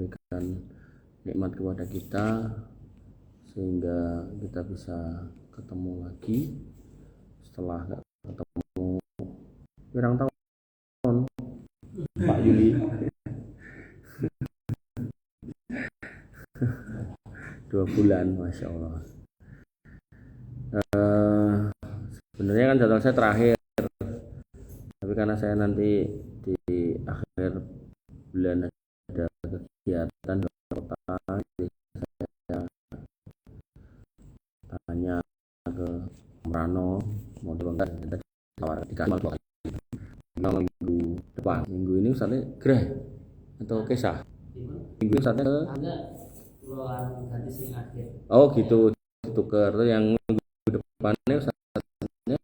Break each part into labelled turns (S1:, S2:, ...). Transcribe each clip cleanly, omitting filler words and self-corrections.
S1: memberikan nikmat kepada kita sehingga kita bisa ketemu lagi setelah nggak ketemu pirang tahun Pak Yuli. 2 bulan, Masya Allah. Sebenarnya kan jadwal saya terakhir, tapi karena saya nanti di akhir bulan ada kegiatan di kota, jadi saya tanya ke Merano mau dibongkar, kita tawarkan di Kamal 2 kali. Minggu depan, minggu ini Ustaznya gerah atau kesah? Minggu ini Ustaznya ke oh gitu, tuker tuh yang minggu depannya Ustaznya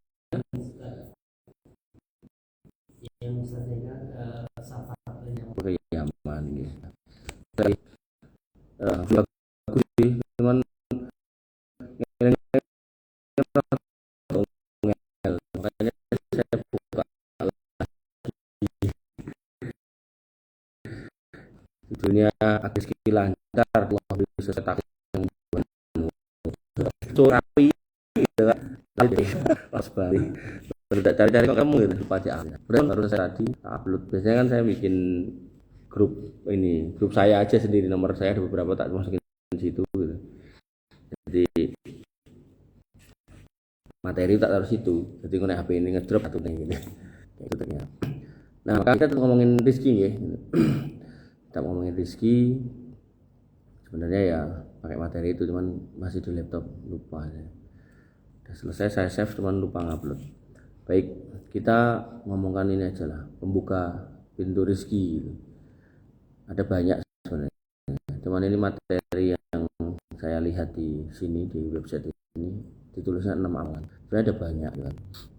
S1: ke Yaman gitu. Bagus sih, cuman makanya saya buka judulnya Agis Lancar Allah bisa setak yang rapi pas balik cari-cari kok kamu gitu baca baru saya tadi upload. Biasanya kan saya bikin grup saya aja sendiri, nomor saya ada beberapa tak masukin di situ gitu. Jadi materi tak taruh situ, jadi kalau HP ini ngedrop atau gitu. Itu ternyata. Nah, maka kita ngomongin rezeki ya. Kita ngomongin rezeki sebenarnya ya pakai materi itu, cuman masih di laptop lupa ya. Udah selesai saya save, cuman lupa ngupload. Baik, kita ngomongkan ini aja lah, pembuka pintu rezeki gitu. Ada banyak sebenarnya, cuman ini materi yang saya lihat di sini di website ini ditulisnya 6 amalan. Sebenarnya ada banyak kan.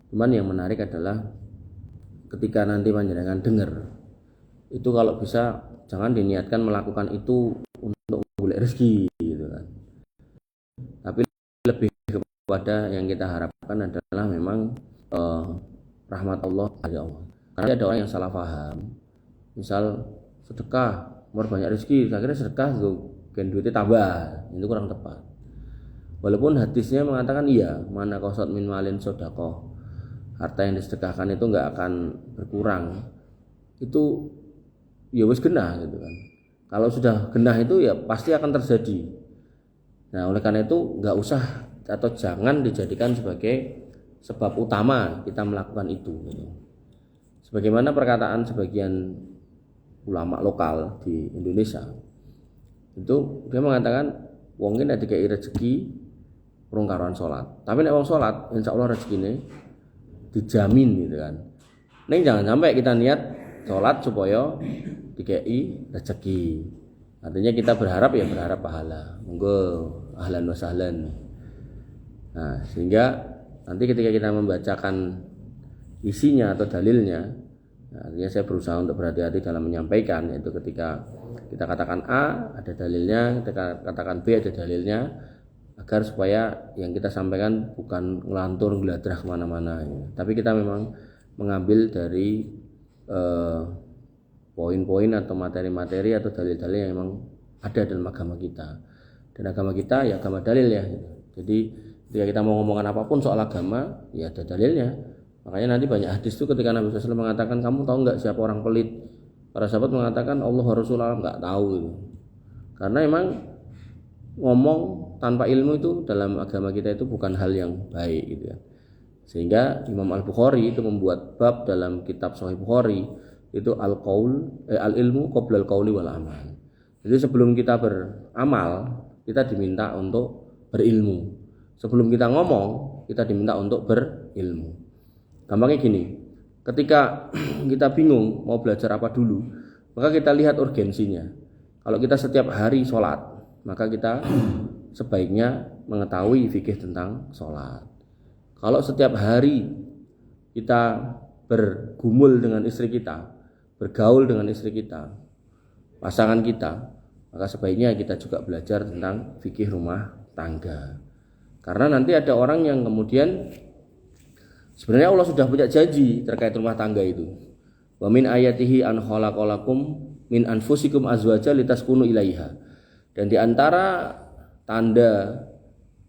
S1: Cuman yang menarik adalah ketika nanti panjenengan dengar itu, kalau bisa jangan diniatkan melakukan itu untuk golek rezeki gitu kan. Tapi lebih kepada yang kita harapkan adalah memang rahmat Allah dari Allah. Karena ada orang yang salah paham. Misal sedekah, mau banyak rezeki, akhirnya sedekah itu gen duitnya tambah, itu kurang tepat. Walaupun hadisnya mengatakan iya, mana kosot min malin sodakoh, harta yang disedekahkan itu nggak akan berkurang. Itu ya wis genah gitu kan. Kalau sudah genah itu ya pasti akan terjadi. Nah, oleh karena itu nggak usah atau jangan dijadikan sebagai sebab utama kita melakukan itu gitu. Sebagaimana perkataan sebagian ulama lokal di Indonesia, itu dia mengatakan wong ini dikai rezeki urung karuan salat, tapi nek wong salat insyaallah rezekine dijamin gitu kan. Ning jangan sampai kita niat salat supaya dikai rezeki. Artinya kita berharap pahala. Monggo ahlan wa sahlan. Nah, sehingga nanti ketika kita membacakan isinya atau dalilnya, artinya saya berusaha untuk berhati-hati dalam menyampaikan, yaitu ketika kita katakan A ada dalilnya, kita katakan B ada dalilnya, agar supaya yang kita sampaikan bukan ngelantur ngeladrah kemana-mana ya. Tapi kita memang mengambil dari poin-poin atau materi-materi atau dalil-dalil yang memang ada dalam agama kita. Dan agama kita ya agama dalil ya gitu. Jadi ketika kita mau ngomongkan apapun soal agama ya ada dalilnya. Makanya nanti banyak hadis itu ketika Nabi SAW mengatakan, kamu tahu nggak siapa orang pelit? Para sahabat mengatakan Allah Rasulullah nggak tahu gitu. Karena memang ngomong tanpa ilmu itu dalam agama kita itu bukan hal yang baik gitu ya. Sehingga Imam Al-Bukhari itu membuat bab dalam kitab Sahih Bukhari itu al-ilmu qabla al-qauli wal amal. Jadi sebelum kita beramal, kita diminta untuk berilmu. Sebelum kita ngomong, kita diminta untuk berilmu. Gampangnya gini, ketika kita bingung mau belajar apa dulu, maka kita lihat urgensinya. Kalau kita setiap hari sholat, maka kita sebaiknya mengetahui fikih tentang sholat. Kalau setiap hari kita bergumul dengan istri kita, bergaul dengan istri kita, pasangan kita, maka sebaiknya kita juga belajar tentang fikih rumah tangga. Karena nanti ada orang yang kemudian sebenarnya Allah sudah punya janji terkait rumah tangga itu. Wa min ayatihi an khalaqalakum min anfusikum azwaja litaskunu ilaiha. Dan di antara tanda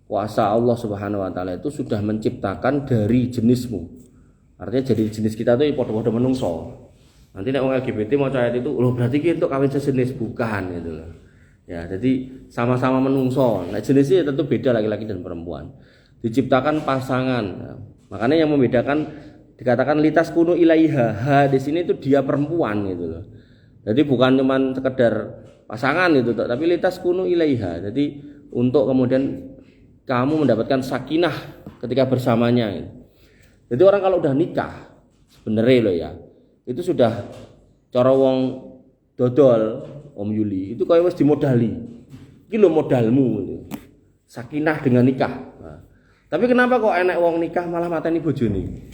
S1: kuasa Allah Subhanahu wa taala itu sudah menciptakan dari jenismu. Artinya jadi jenis kita tuh padha-padha menungso. Nanti nek wong LGBT mau ayat itu, loh berarti ki untuk kawin sejenis bukan gitu loh. Ya, jadi sama-sama menungso. Nah, jenisnya tentu beda laki-laki dan perempuan. Diciptakan pasangan. Nah, makanya yang membedakan dikatakan litas kunu ilaiha. Ha di sini itu dia perempuan gitu loh. Jadi bukan cuman sekedar pasangan itu, tapi litas kunu ilaiha. Jadi untuk kemudian kamu mendapatkan sakinah ketika bersamanya gitu. Jadi orang kalau udah nikah sebenarnya loh ya, itu sudah cara wong dodol Om Yuli itu kayak wis dimodali. Iki lho modalmu gitu. Sakinah dengan nikah. Nah, tapi kenapa kok enek wong nikah malah mateni bojone?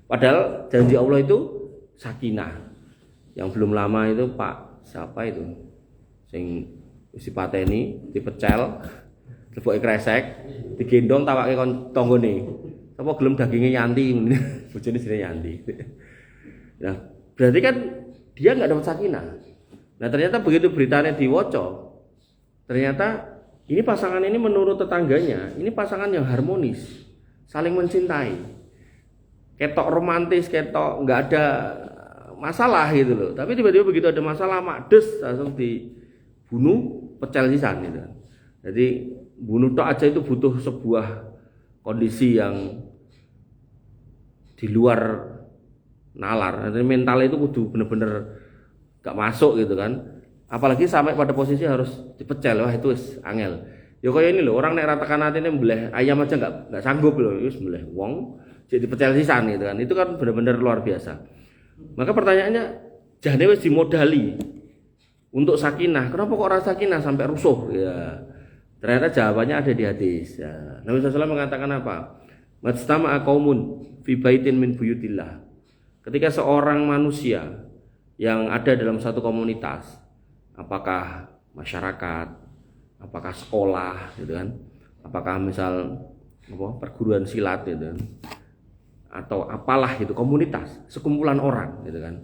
S1: Padahal janji Allah itu sakinah. Yang belum lama itu Pak siapa itu? Sing wis dipateni, dipecel, leboke kresek, digendong tawake kon tanggane. Apa gelem daginge Yanti, bojone jenenge Yanti. Nah, berarti kan dia enggak dapat sakinah. Nah, ternyata begitu beritanya diwoco, ternyata ini pasangan ini menurut tetangganya, ini pasangan yang harmonis, saling mencintai. Ketok romantis, ketok enggak ada masalah gitu loh. Tapi tiba-tiba begitu ada masalah makdes langsung dibunuh, pecel sisan gitu. Jadi bunuh tok aja itu butuh sebuah kondisi yang di luar nalar. Jadi mental itu kudu bener-bener gak masuk gitu kan. Apalagi sampai pada posisi harus dipecel, wah itu wis angel. Ya kayak ini loh, orang nek ratakan atine mbeleh ayam aja enggak sanggup loh, wis mbeleh wong jadi pecel sisan gitu kan. Itu kan benar-benar luar biasa. Maka pertanyaannya, jane wis dimodali untuk sakinah. Kenapa kok rasa sakinah sampai rusuh? Ya. Ternyata jawabannya ada di hadis. Ya. Nabi SAW mengatakan apa? Majtama'a qaumun fi baitin min buyutillah. Ketika seorang manusia yang ada dalam satu komunitas, apakah masyarakat, apakah sekolah gitu kan, apakah misal perguruan silat gitu kan, atau apalah itu komunitas, sekumpulan orang gitu kan.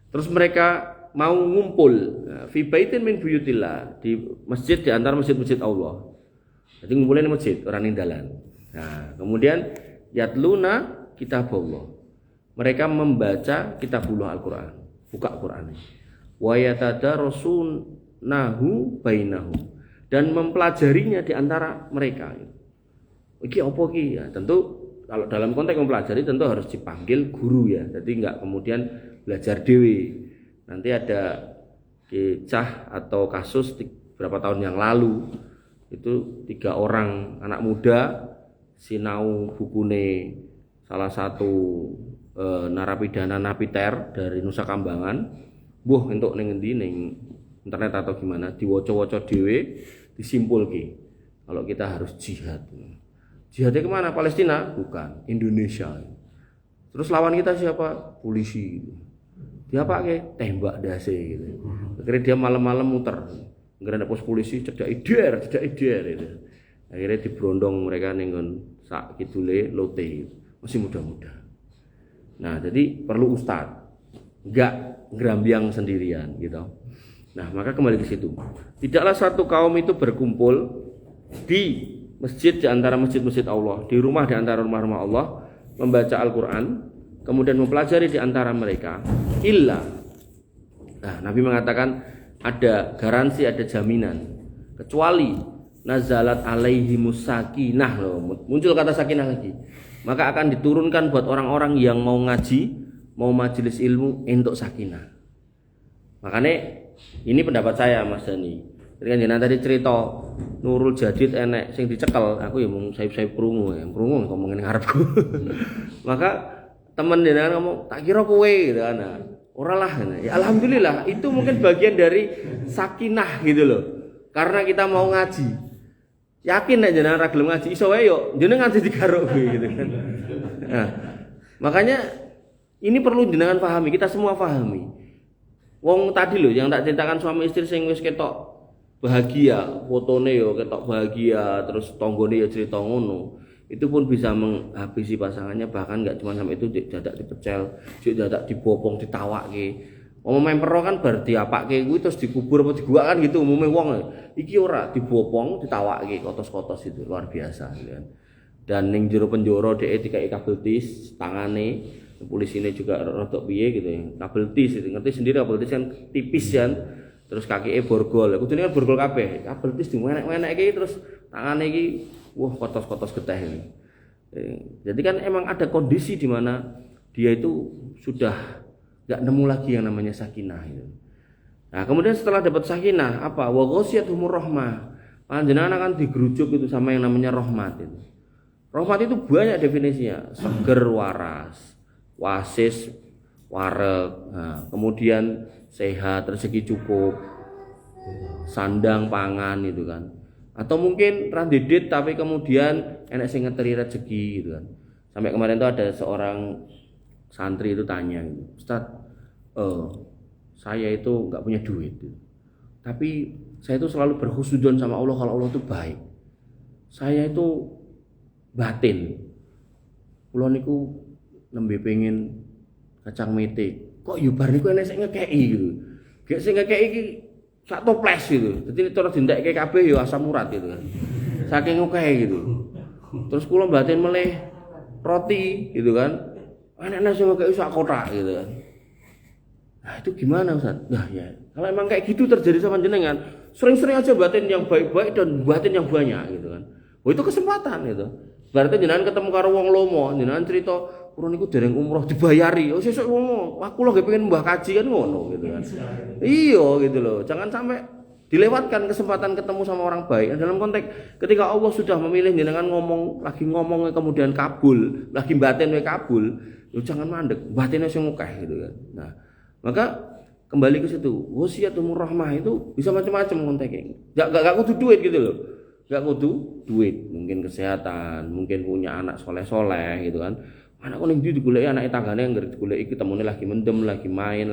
S1: Terus mereka mau ngumpul fi baitin min buyutillah, di masjid di antara masjid-masjid Allah. Jadi ngumpulnya di masjid, orang dalan. Nah, kemudian yatluna kitabullah. Mereka membaca kitabullah Al-Qur'an, buka Qur'an. Wa yatadarasunahu bainahum, dan mempelajarinya di antara mereka. Iki apa iki? Ya, tentu kalau dalam konteks mempelajari tentu harus dipanggil guru ya. Jadi enggak kemudian belajar dewe. Nanti ada kisah atau kasus beberapa tahun yang lalu itu 3 orang anak muda sinau bukune salah satu narapidana napiter dari Nusa Kambangan. Mbuh entuk ning endi ning internet atau gimana diwoco-woco dhewe disimpulke kalau kita harus jihad. Jihadnya kemana? Palestina? Bukan, Indonesia. Terus lawan kita siapa? Polisi. Dia pakai tembak dase gitu. Akhirnya dia malam-malam muter. Nggak ada pos polisi, cedak ider gitu. Akhirnya diberondong mereka ning sak kidule lote. Masih muda-muda. Nah, jadi perlu ustaz. Enggak gerambiang sendirian gitu. Nah, maka kembali ke situ. Tidaklah satu kaum itu berkumpul di masjid di antara masjid-masjid Allah, di rumah di antara rumah-rumah Allah, membaca Al-Quran, kemudian mempelajari di antara mereka, illa. Nah, Nabi mengatakan ada garansi, ada jaminan, kecuali nazalat alaihimus sakinah, loh, muncul kata sakinah lagi, maka akan diturunkan buat orang-orang yang mau ngaji, mau majelis ilmu untuk sakinah. Makanya ini pendapat saya, Mas Dani. Jadi kan tadi cerita Nurul Jadid enek sing dicekel, aku ya mung saip-saip krungu ngomongin ngarepku. Maka teman jenengan ngomong, tak kira kowe gitu kan. Ora lah. Ya alhamdulillah, itu mungkin bagian dari sakinah gitu loh. Karena kita mau ngaji. Yakin nek jenengan ra gelem ngaji iso wae yo jenengan ngaji digaruk gitu kan. Nah, makanya ini perlu jenengan pahami, kita semua pahami. Wong tadi loh yang tak ceritakan suami istri sing wis ketok bahagia, fotone yo ketok bahagia, terus tanggane ya cerita ngono. Itu pun bisa menghabisi pasangannya, bahkan enggak cuma sampai itu dadak dipecel, dadak dibopong, ditawakke. Mempero kan bar diapake kuwi terus dikubur apa diguak kan gitu umume wong. Iki ora dibopong, ditawake kotos-kotos itu luar biasa gitu kan. Dan ning jero penjara dhek dikai kabel tis tangane, polisine juga rodok piye gitu ya. Kabel tis itu ngerti sendiri kabel tis kan tipis kan. Terus kakike borgol. Kudune kan borgol kabeh. Kabel tis diwenek-wenekke terus tangane iki wah kotos-kotos getih ini. Jadi kan emang ada kondisi di mana dia itu sudah nggak nemu lagi yang namanya sakinah itu. Nah kemudian setelah dapat sakinah apa? Wa ghasyiyatuhumur rahmah. Panjenengan akan digerujuk itu sama yang namanya rahmat itu. Rahmat itu banyak definisinya. Seger waras, wasis wareg, nah, kemudian sehat, rezeki cukup, sandang pangan itu kan. Atau mungkin randedit tapi kemudian enak sing ngeteri rezeki gitu kan. Sampai kemarin tuh ada seorang santri itu tanya gitu, Ustaz, saya itu nggak punya duit, tapi saya itu selalu berhusnudzon sama Allah kalau Allah itu baik. Saya itu batin, kula niku nembe pengen kacang mete, kok yubar niku enek sing ngekeki gitu, gek sing ngekeki iki sak toples gitu, jadi terus dindekke kabeh ya asam urat gitu kan, saking ngekeki gitu. Terus kula batin meleh roti gitu kan. Enak nasi kayak sak kotak gitu kan. Nah itu gimana Ustaz? Nah ya kalau emang kayak gitu terjadi sama jenengan, sering-sering aja batin yang baik-baik dan batin yang banyak gitu kan. Oh itu kesempatan gitu. Berarti jenengan ketemu karo wong lomo, jenengan cerita urun iku dereng umroh dibayari. Oh sesuk wong aku lho pengen mbah kaji kan ngono gitu kan. Iya gitu loh. Jangan sampai dilewatkan kesempatan ketemu sama orang baik. Dalam konteks ketika Allah sudah memilih jenengan lagi ngomong kemudian kabul, lagi batin kabul, lu jangan mandek, batinnya sing akeh gitu kan. Nah, maka kembali ke situ, wasiatul rahmah itu bisa macam-macam konteksnya. Enggak kudu duit gitu loh. Enggak kudu duit, mungkin kesehatan, mungkin punya anak soleh-soleh gitu kan. Anak ning ndi digoleki anake tanggane anggere digoleki ketemune lagi mendem, lagi main,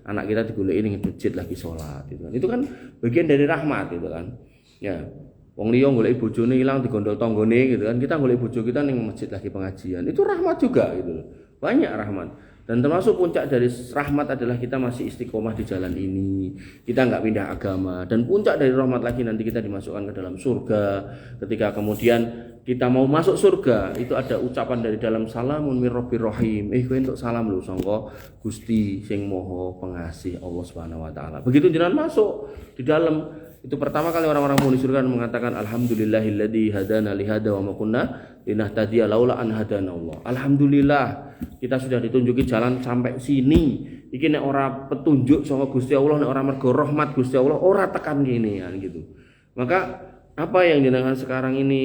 S1: anak kita digoleki ning masjid lagi salat gitu kan. Itu kan bagian dari rahmat gitu kan. Ya. Wong liya goleki bojone ilang digondol tanggane gitu kan. Kita goleki bojo kita ning masjid lagi pengajian. Itu rahmat juga gitu loh. Banyak rahmat. Dan termasuk puncak dari rahmat adalah kita masih istiqomah di jalan ini. Kita enggak pindah agama. Dan puncak dari rahmat lagi nanti kita dimasukkan ke dalam surga. Ketika kemudian kita mau masuk surga, itu ada ucapan dari dalam salamun mir rabbir rahim. Kowe entuk salam lho sangka Gusti sing Maha Pengasih Allah Subhanahu wa taala. Begitu jenengan masuk di dalam, itu pertama kali orang-orang penghuni surga mengatakan alhamdulillahilladzi hadana li hada wa ma kunna linahtadiya laula an hadana Allah. Alhamdulillah kita sudah ditunjuki jalan sampai sini. Iki nek ora petunjuk saka Gusti Allah, nek ora mergo rahmat Gusti Allah, ora tekan kene ya gitu. Maka apa yang jenengan sekarang ini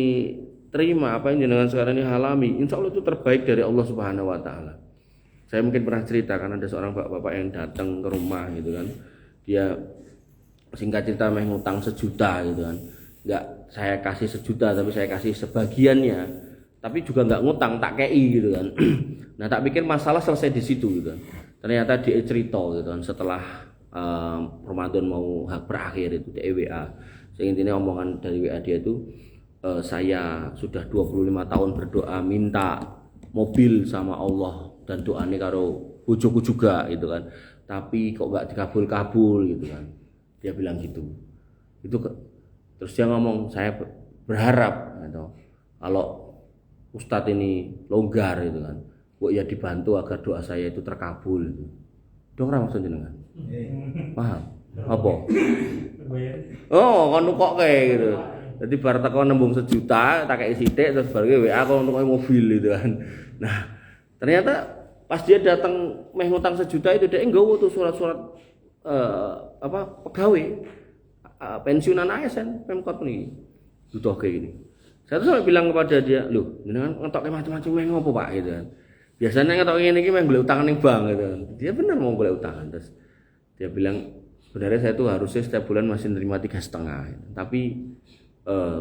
S1: terima, apa yang jenengan sekarang ini alami, insya Allah itu terbaik dari Allah Subhanahu wa taala. Saya mungkin pernah cerita kan ada seorang bapak-bapak yang datang ke rumah gitu kan. Dia singkat cerita meh ngutang 1 juta gitu kan. Enggak saya kasih 1 juta tapi saya kasih sebagiannya. Tapi juga enggak ngutang, tak kei gitu kan. Nah, tak pikir masalah selesai di situ gitu kan. Ternyata dia cerita gitu kan setelah Ramadan mau berakhir itu di WA. Intinya omongan dari WA dia itu saya sudah 25 tahun berdoa minta mobil sama Allah dan doane karo bojoku juga gitu kan. Tapi kok enggak dikabul-kabul gitu kan. Dia bilang gitu. Terus dia ngomong saya berharap gitu. Kalau Ustadz ini longgar gitu kan. Kok ya dibantu agar doa saya itu terkabul gitu. Dong ora maksud jenengan. Paham? Apa? Oh, kon kok kayak gitu. Jadi bar teko nembung 1 juta, tak kei sithik terus bar WA kok untuk mobil gitu kan. Nah, ternyata pas dia datang meh ngutang 1 juta itu dia nggawa tuh surat-surat pegawai pensiunan ASN Pemkot nih. Butuh kayak gini. Saya tuh sampai bilang kepada dia, "Loh, jenengan ngetokke macam-macam meh ngopo, Pak?" gitu kan. Biasanya ngetok ngene iki meh golek utang ning bank gitu kan. Dia benar mau golek utang terus dia bilang, "Sebenarnya saya tuh harusnya setiap bulan masih nerima 3,5 gitu. Tapi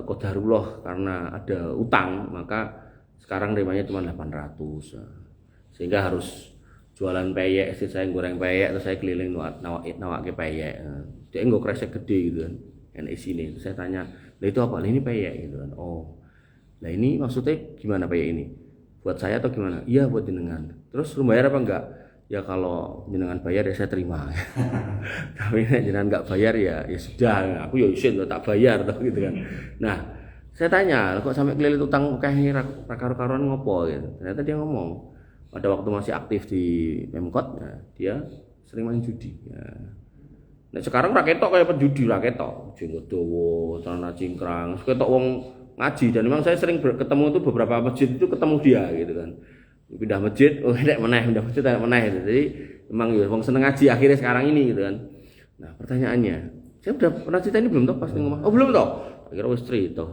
S1: qadarullah karena ada utang maka sekarang nerimanya cuma 800. Sehingga harus jualan peyek, saya goreng peyek terus saya keliling nawake peyek. Dia nggo kresek gede gitu kan. Enek isine. Terus saya tanya, "Lah itu apa? Lah ini peyek gitu kan." "Oh. Lah ini maksudnya gimana peyek ini? Buat saya atau gimana?" "Iya buat jenengan." "Terus lu bayar apa enggak?" ya kalau jenengan bayar ya saya terima. Tapi nek jenengan nggak bayar ya sudah, aku ya isin tak bayar toh gitu kan. Nah, saya tanya, kok sampai kelilit utang kayak karo-karuan ngopo gitu. Ternyata dia ngomong, pada waktu masih aktif di Pemkot, ya, dia sering main judi. Ya. Nah, sekarang raketok kayak penjudi, raketok, jenggot dawa, celana cingkrang, ketok wong ngaji. Dan memang saya sering ketemu itu beberapa masjid itu ketemu dia gitu kan. Pindah masjid, nek meneh, pindah masjid nek meneh gitu. Jadi memang ya wong seneng ngaji akhirnya sekarang ini gitu kan. Nah, pertanyaannya, saya udah pernah cerita ini belum toh pas ngomong. Oh, belum toh. Kira wis cerita.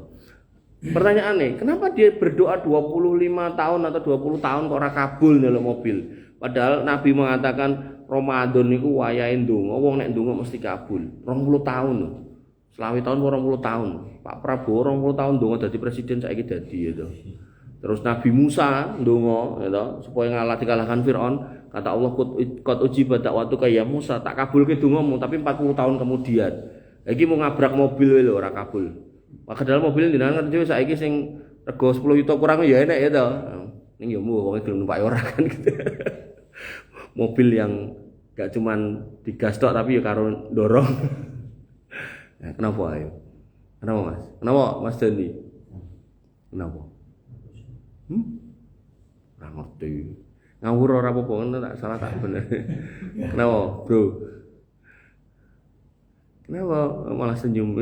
S1: Pertanyaannya, kenapa dia berdoa 25 tahun atau 20 tahun kok ora kabul ndelok mobil? Padahal Nabi mengatakan Ramadan niku wayahe ndonga, wong nek ndonga mesti kabul. 20 tahun lho. Selawi tahun 20 tahun. Pak Prabowo 20 tahun ndonga dadi presiden saiki dadi ya toh. Terus Nabi Musa ndonga ya toh supaya dikalahkan Firaun, kata Allah qad ujibat da'watuka ya Musa, tak kabulke dongamu tapi 40 tahun kemudian. Iki mau ngabrak mobil lho ora kabul. Padahal mobil jenengan ngerti saiki sing rego 10 juta kurang ya enak ya toh. Ning yo wong gelem numpak ora kan gitu. Mobil yang gak cuman digas tok tapi ya karo dorong. Nah, kenapa ayo? Kenapa Mas? Kenapa Mas Dani? Kenapa? Ora ngerti. Ngawur ora apa-apa kan tak salah tak bener. Kenapa, Bro? Kenapa malah senyum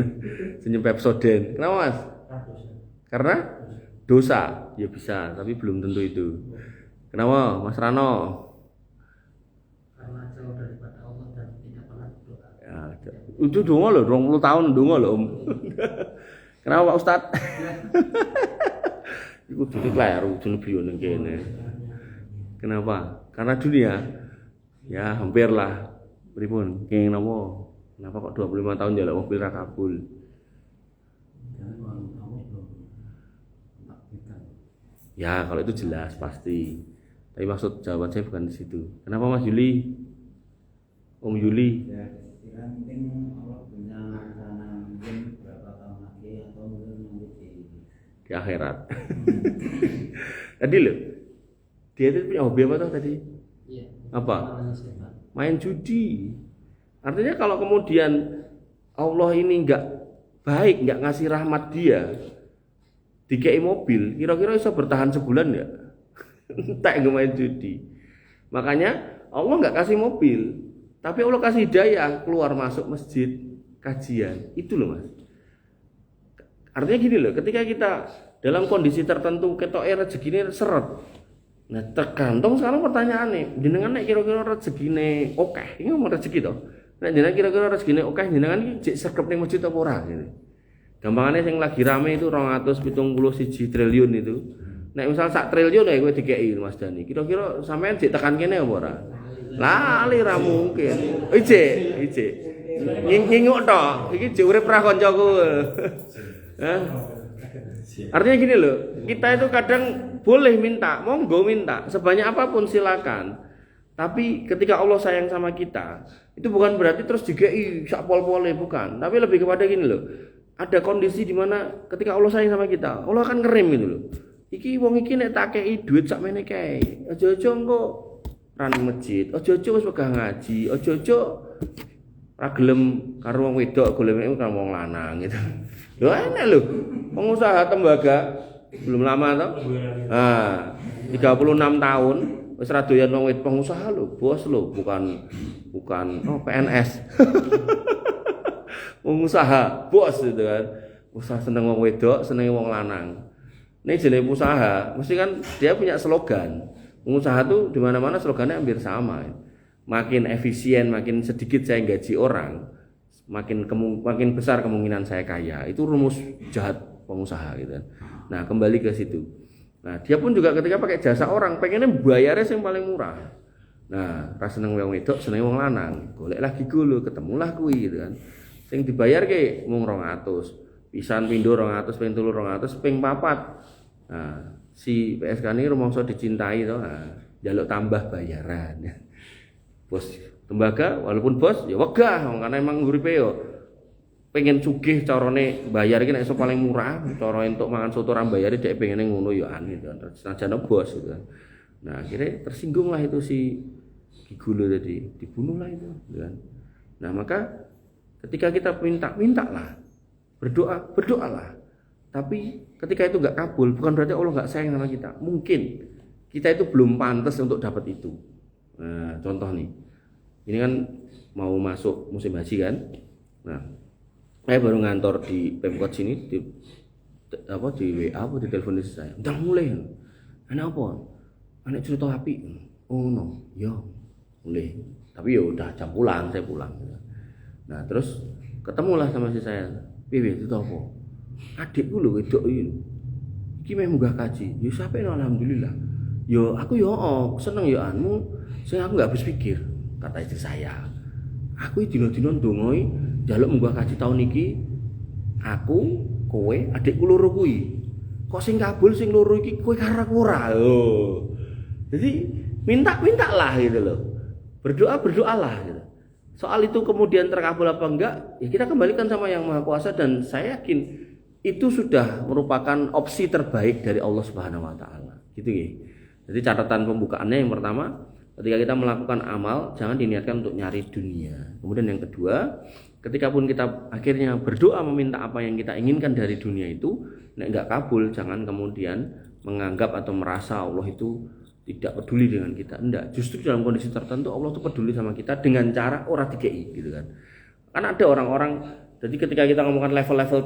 S1: Pepsodent? Kenapa Mas? Karena dosa. Ya bisa, tapi belum tentu itu. Kenapa Mas Rano?
S2: Karena jauh daripada Allah dan tidak pernah berdoa.
S1: Ya, itu donga lho, 20 tahun donga lho Om. Kenapa Pak Ustad? Iku dudu kleru jeneng beliau ning kene. Kenapa? Karena dunia. Ya, hampirlah. Pripun? Kenging napa? Kenapa kok 25 tahun njaluk mobil ra kabul? Ya, kalau itu jelas pasti. Tapi maksud jawaban saya bukan di situ. Kenapa Mas Yuli? Om Yuli?
S3: Ya, kira mungkin Allah punya rencana mungkin berapa tahun lagi atau mungkin nanti
S1: di akhirat. Tadi loh, dia itu punya hobi apa tuh tadi?
S2: Iya.
S1: Apa? Main judi. Artinya kalau kemudian Allah ini nggak baik, nggak ngasih rahmat dia, dikei mobil, kira-kira bisa bertahan sebulan ya? Tak main judi. Makanya Allah nggak kasih mobil, tapi Allah kasih hidayah keluar masuk masjid kajian. Itu loh Mas. Artinya gini loh, ketika kita dalam kondisi tertentu ketoke rezekine seret. Nah, tergantung sekarang pertanyaannya, jenengan nek kira-kira rezekine oke, ini ngomong rezeki toh. Nek jenengan kira-kira rezekine oke, jenengan iki jek sregep ning masjid apa ora gitu. Gampangane sing lagi rame itu 271 triliun itu. Nek misal 1 triliun ya kowe dikeki Mas Dani. Kira-kira sampean jek tekan kene apa ora? Lali ra mungkin. Ijik. Nginguk tok. Iki jek urip ra kancaku. Hah? Artinya gini loh, kita itu kadang boleh minta, monggo minta, sebanyak apapun silakan. Tapi ketika Allah sayang sama kita, itu bukan berarti terus digei sak pol-pole, bukan. Tapi lebih kepada gini loh, ada kondisi di mana ketika Allah sayang sama kita, Allah akan ngerem gitu loh. Iki wong iki nek tak kei duit sak mene kae. Aja-aja engko ra nang masjid, aja-aja wis pegang ngaji, aja-aja ra gelem karo wong wedok, golek karo wong lanang gitu. Lho enak lho. Pengusaha tembaga belum lama toh. Nah, 36 tahun wis ra doyan wong wedok, pengusaha lho, bos lho, bukan PNS. Pengusaha, bos gitu kan. Usaha seneng wong wedok, seneng wong lanang. Ini jenis usaha, mesti kan dia punya slogan. Pengusaha tuh di mana-mana slogannya hampir sama. Makin efisien, makin sedikit saya gaji orang, makin besar kemungkinan saya kaya. Itu rumus jahat pengusaha gitu. Nah, kembali ke situ. Nah, dia pun juga ketika pakai jasa orang, pengennya bayarnya yang paling murah. Nah, ra seneng wong wedok, seneng wong lanang. Golek lagi kulo, ketemulah kuwi gitu kan. Sing dibayar ke mung 200. Pisan pindho 200, ping 3 200, ping 4. Nah, si PSK ini rumangsa dicintai to. Nah, njaluk tambah bayaran. Bos tembaga walaupun bos ya wegah karena emang uripe yo pengen sugih carane bayar iki nek iso paling murah, cara entuk mangan soto ra bayare dhek pengene ngono ya aneh to. Senajan bos gitu kan. Nah, akhirnya tersinggung lah itu si Gigulo tadi dibunuhlah itu, kan? Nah maka ketika kita mintalah, berdoalah. Tapi ketika itu nggak kabul, bukan berarti Allah nggak sayang sama kita. Mungkin kita itu belum pantas untuk dapat itu. Nah, contoh nih, ini kan mau masuk musim haji kan. Nah, saya baru ngantor di Pemkot sini di WA di telepon istri saya. Udah mulai. Anak apa? Anak cerita api. Oh no, ya mulai. Tapi ya udah jam pulang, saya pulang. Nah terus ketemulah sama si saya. Piye itu apa? Adikku lho wedok iki meh munggah kaji. Ya sampe alhamdulillah. Yo aku yo seneng yo anmu. Sing aku enggak habis pikir, kata istri saya. Aku dina-dina ndongoi njaluk munggah kaji tahun iki. Aku, kowe, adikku loro kuwi. Kok sing kabul sing loro iki kowe karo aku ora. Oh. Jadi minta-mintalah gitu loh. Berdoalah gitu. Soal itu kemudian terkabul apa enggak, ya kita kembalikan sama Yang Maha Kuasa dan saya yakin itu sudah merupakan opsi terbaik dari Allah Subhanahu wa taala. Gitu ya. Jadi catatan pembukaannya yang pertama, ketika kita melakukan amal jangan diniatkan untuk nyari dunia. Kemudian yang kedua, ketika pun kita akhirnya berdoa meminta apa yang kita inginkan dari dunia itu, nek enggak kabul jangan kemudian menganggap atau merasa Allah itu tidak peduli dengan kita. Enggak, justru dalam kondisi tertentu Allah tuh peduli sama kita dengan cara ora dikei gitu kan. Karena ada orang-orang, jadi ketika kita ngomongkan level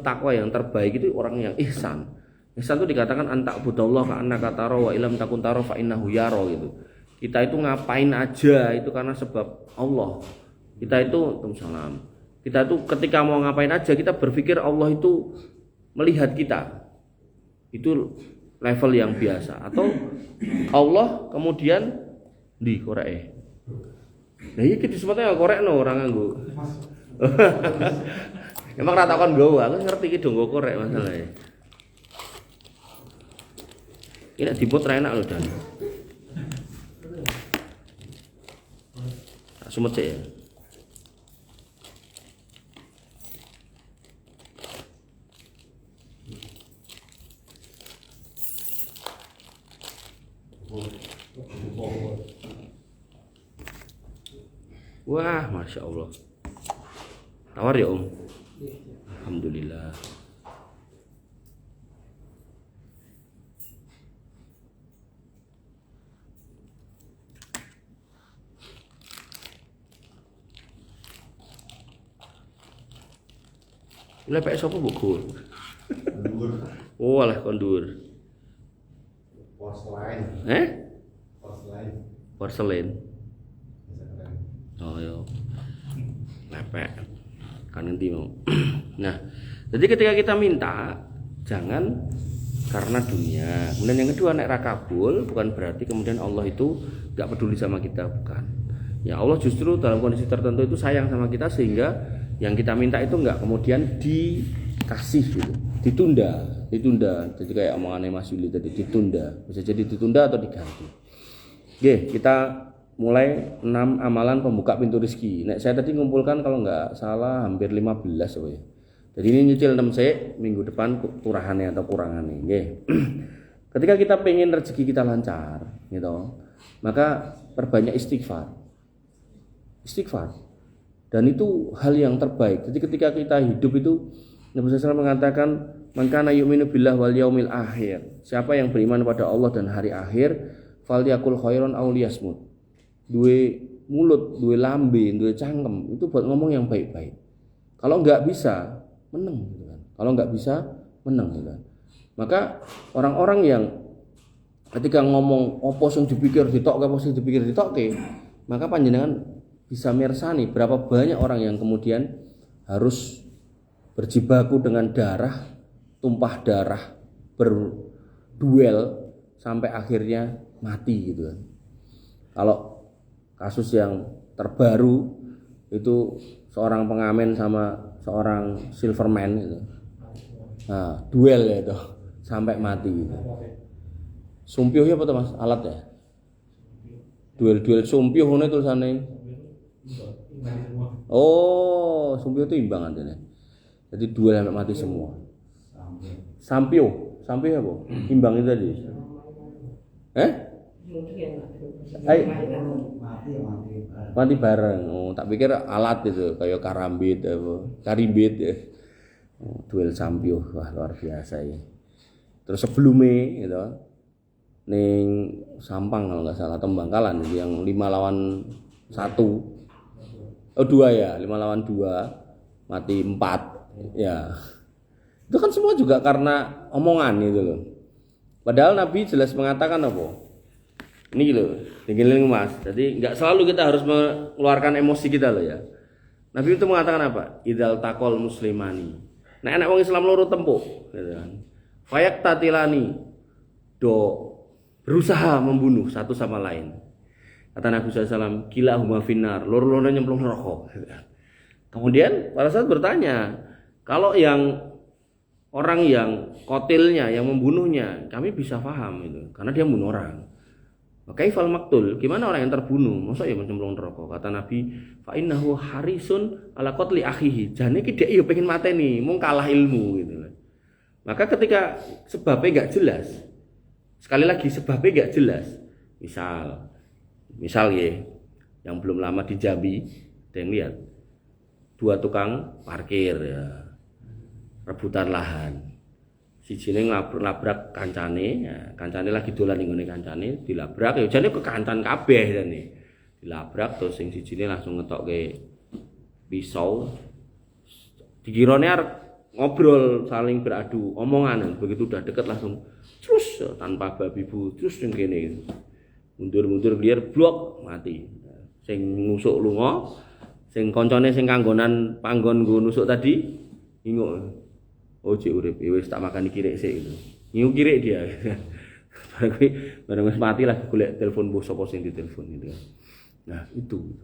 S1: takwa yang terbaik itu orang yang ihsan. Ihsan itu dikatakan anta budallah ka annaka tara wa ilam takun tara fa innahu yara gitu. Kita itu ngapain aja itu karena sebab Allah. Kita itu salam. Kita itu ketika mau ngapain aja kita berpikir Allah itu melihat kita. Itu level yang biasa, atau Allah kemudian di korek. Nah iki disebutnya korek no orang nganggo. Emang rata kon nggowo, aku ngerti iki donggo korek masalahnya. Ini diput ra enak lho Dan. Sumet sik ya. Wah, masya Allah. Tawar ya Om. Alhamdulillah. Lepek sapa mbok go?
S3: Kondur.
S1: Oh, alah kondur.
S3: Porselen.
S1: Porselen. Oh ya. Lepek. Kan nanti mau. Nah, jadi ketika kita minta jangan karena dunia. Kemudian yang kedua nek ra kabul bukan berarti kemudian Allah itu enggak peduli sama kita, bukan. Ya Allah justru dalam kondisi tertentu itu sayang sama kita sehingga yang kita minta itu enggak kemudian dikasih gitu. Ditunda. Jadi kayak omongannya Mas Yuli tadi, ditunda. Bisa jadi ditunda atau diganti. Oke, kita mulai 6 amalan pembuka pintu rezeki. Nek saya tadi ngumpulkan kalau enggak salah hampir 15 ya. Jadi ini nyicil 6 sik, minggu depan turahannya atau kurangannya. Nggih. Ketika kita pengen rezeki kita lancar, gitu. Maka perbanyak istighfar. Dan itu hal yang terbaik. Jadi ketika kita hidup itu Nabi SAW mengatakan man kana yu'minu billah wal yaumil akhir. Siapa yang beriman pada Allah dan hari akhir, falyakul khairan aw liyasmut. Duwe mulut, duwe lambe, duwe cangkem itu buat ngomong yang baik-baik. Kalau enggak bisa, meneng gitu kan. Kalau enggak bisa, meneng gitu kan. Maka orang-orang yang ketika ngomong opo sing dipikir ditokke, opo sing dipikir ditokke, maka panjenengan bisa mirsani berapa banyak orang yang kemudian harus berjibaku dengan darah, tumpah darah, berduel sampai akhirnya mati gitu kan. Kalau kasus yang terbaru itu seorang pengamen sama seorang silverman gitu. Nah, duel ya itu sampai mati gitu. Sumpih ya apa tuh Mas? Alat ya? Duel sumpih ngono tulisane. Oh, sumpih itu imbang antene. Jadi duel sampai mati semua. Sampio apa? Imbang itu tadi. Ayo.
S3: Mati.
S1: Mati bareng. Oh, tak pikir alat itu kayak karambit apa, karimbit ya. Oh, duel sampio, wah luar biasa ya. Terus sebelumnya gitu. Ning Sampang kalau nggak salah Tembangkalan itu yang 5 lawan 1. Oh 2 ya, 5 lawan 2 mati 4 ya. Itu kan semua juga karena omongan gitu loh. Padahal Nabi jelas mengatakan apa? Ini loh, tinggalin Mas. Jadi nggak selalu kita harus mengeluarkan emosi kita loh ya. Nabi itu mengatakan apa? Idzal taqol muslimani. Nah, enak wong Islam loro tempuk gitu kan. Fayak tatilani do berusaha membunuh satu sama lain. Kata Nabi SAW, gila huma finnar, loro-loro nyemplung neraka. Kemudian pada saat bertanya, kalau yang orang yang kotilnya, yang membunuhnya, kami bisa paham itu, karena dia membunuh orang. Kaifal maktul, gimana orang yang terbunuh? Masa ya mencemplung neraka? Kata Nabi, fa innahu harisun ala qatli akhihi. Jane iki dhek yo pengen mateni, mung kalah ilmu gitu. Maka ketika sebabnya enggak jelas, sekali lagi sebabnya enggak jelas. Misal ya, yang belum lama di Jambi, ada yang lihat 2 tukang parkir ya, rebutan lahan. Sijine nabrak kancane, ya, kancane lagi dolan ning ngene kancane, dilabrak ya jane ke kancan kabeh jane. Dilabrak terus sing sijine langsung ngetokke pisau. Dikirane arep ngobrol saling beradu omongan, begitu udah deket langsung terus tanpa babi bu terus ning kene. Mundur liar blok mati. Sing nusuk lunga, sing kancane sing kanggonan panggon nggo nusuk tadi inguk. Oh cik urip, wis tak makan kirek sik gitu. Ngiu kirek dia. Barang wis mati lah golek telepon bos sapa sing ditelepon gitu. Nah, itu.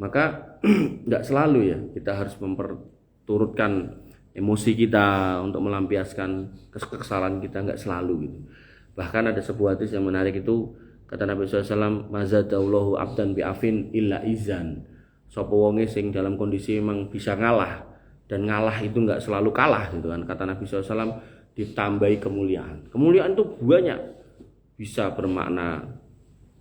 S1: Maka enggak selalu ya kita harus memperturutkan emosi kita untuk melampiaskan kesalahan kita, enggak selalu gitu. Bahkan ada sebuah hadis yang menarik itu kata Nabi SAW, mazadallahu abdan bi'afin illa izan. Sapa wonge sing dalam kondisi memang bisa ngalah. Dan ngalah itu enggak selalu kalah gitu kan. Kata Nabi SAW ditambahi kemuliaan. Kemuliaan itu banyak. Bisa bermakna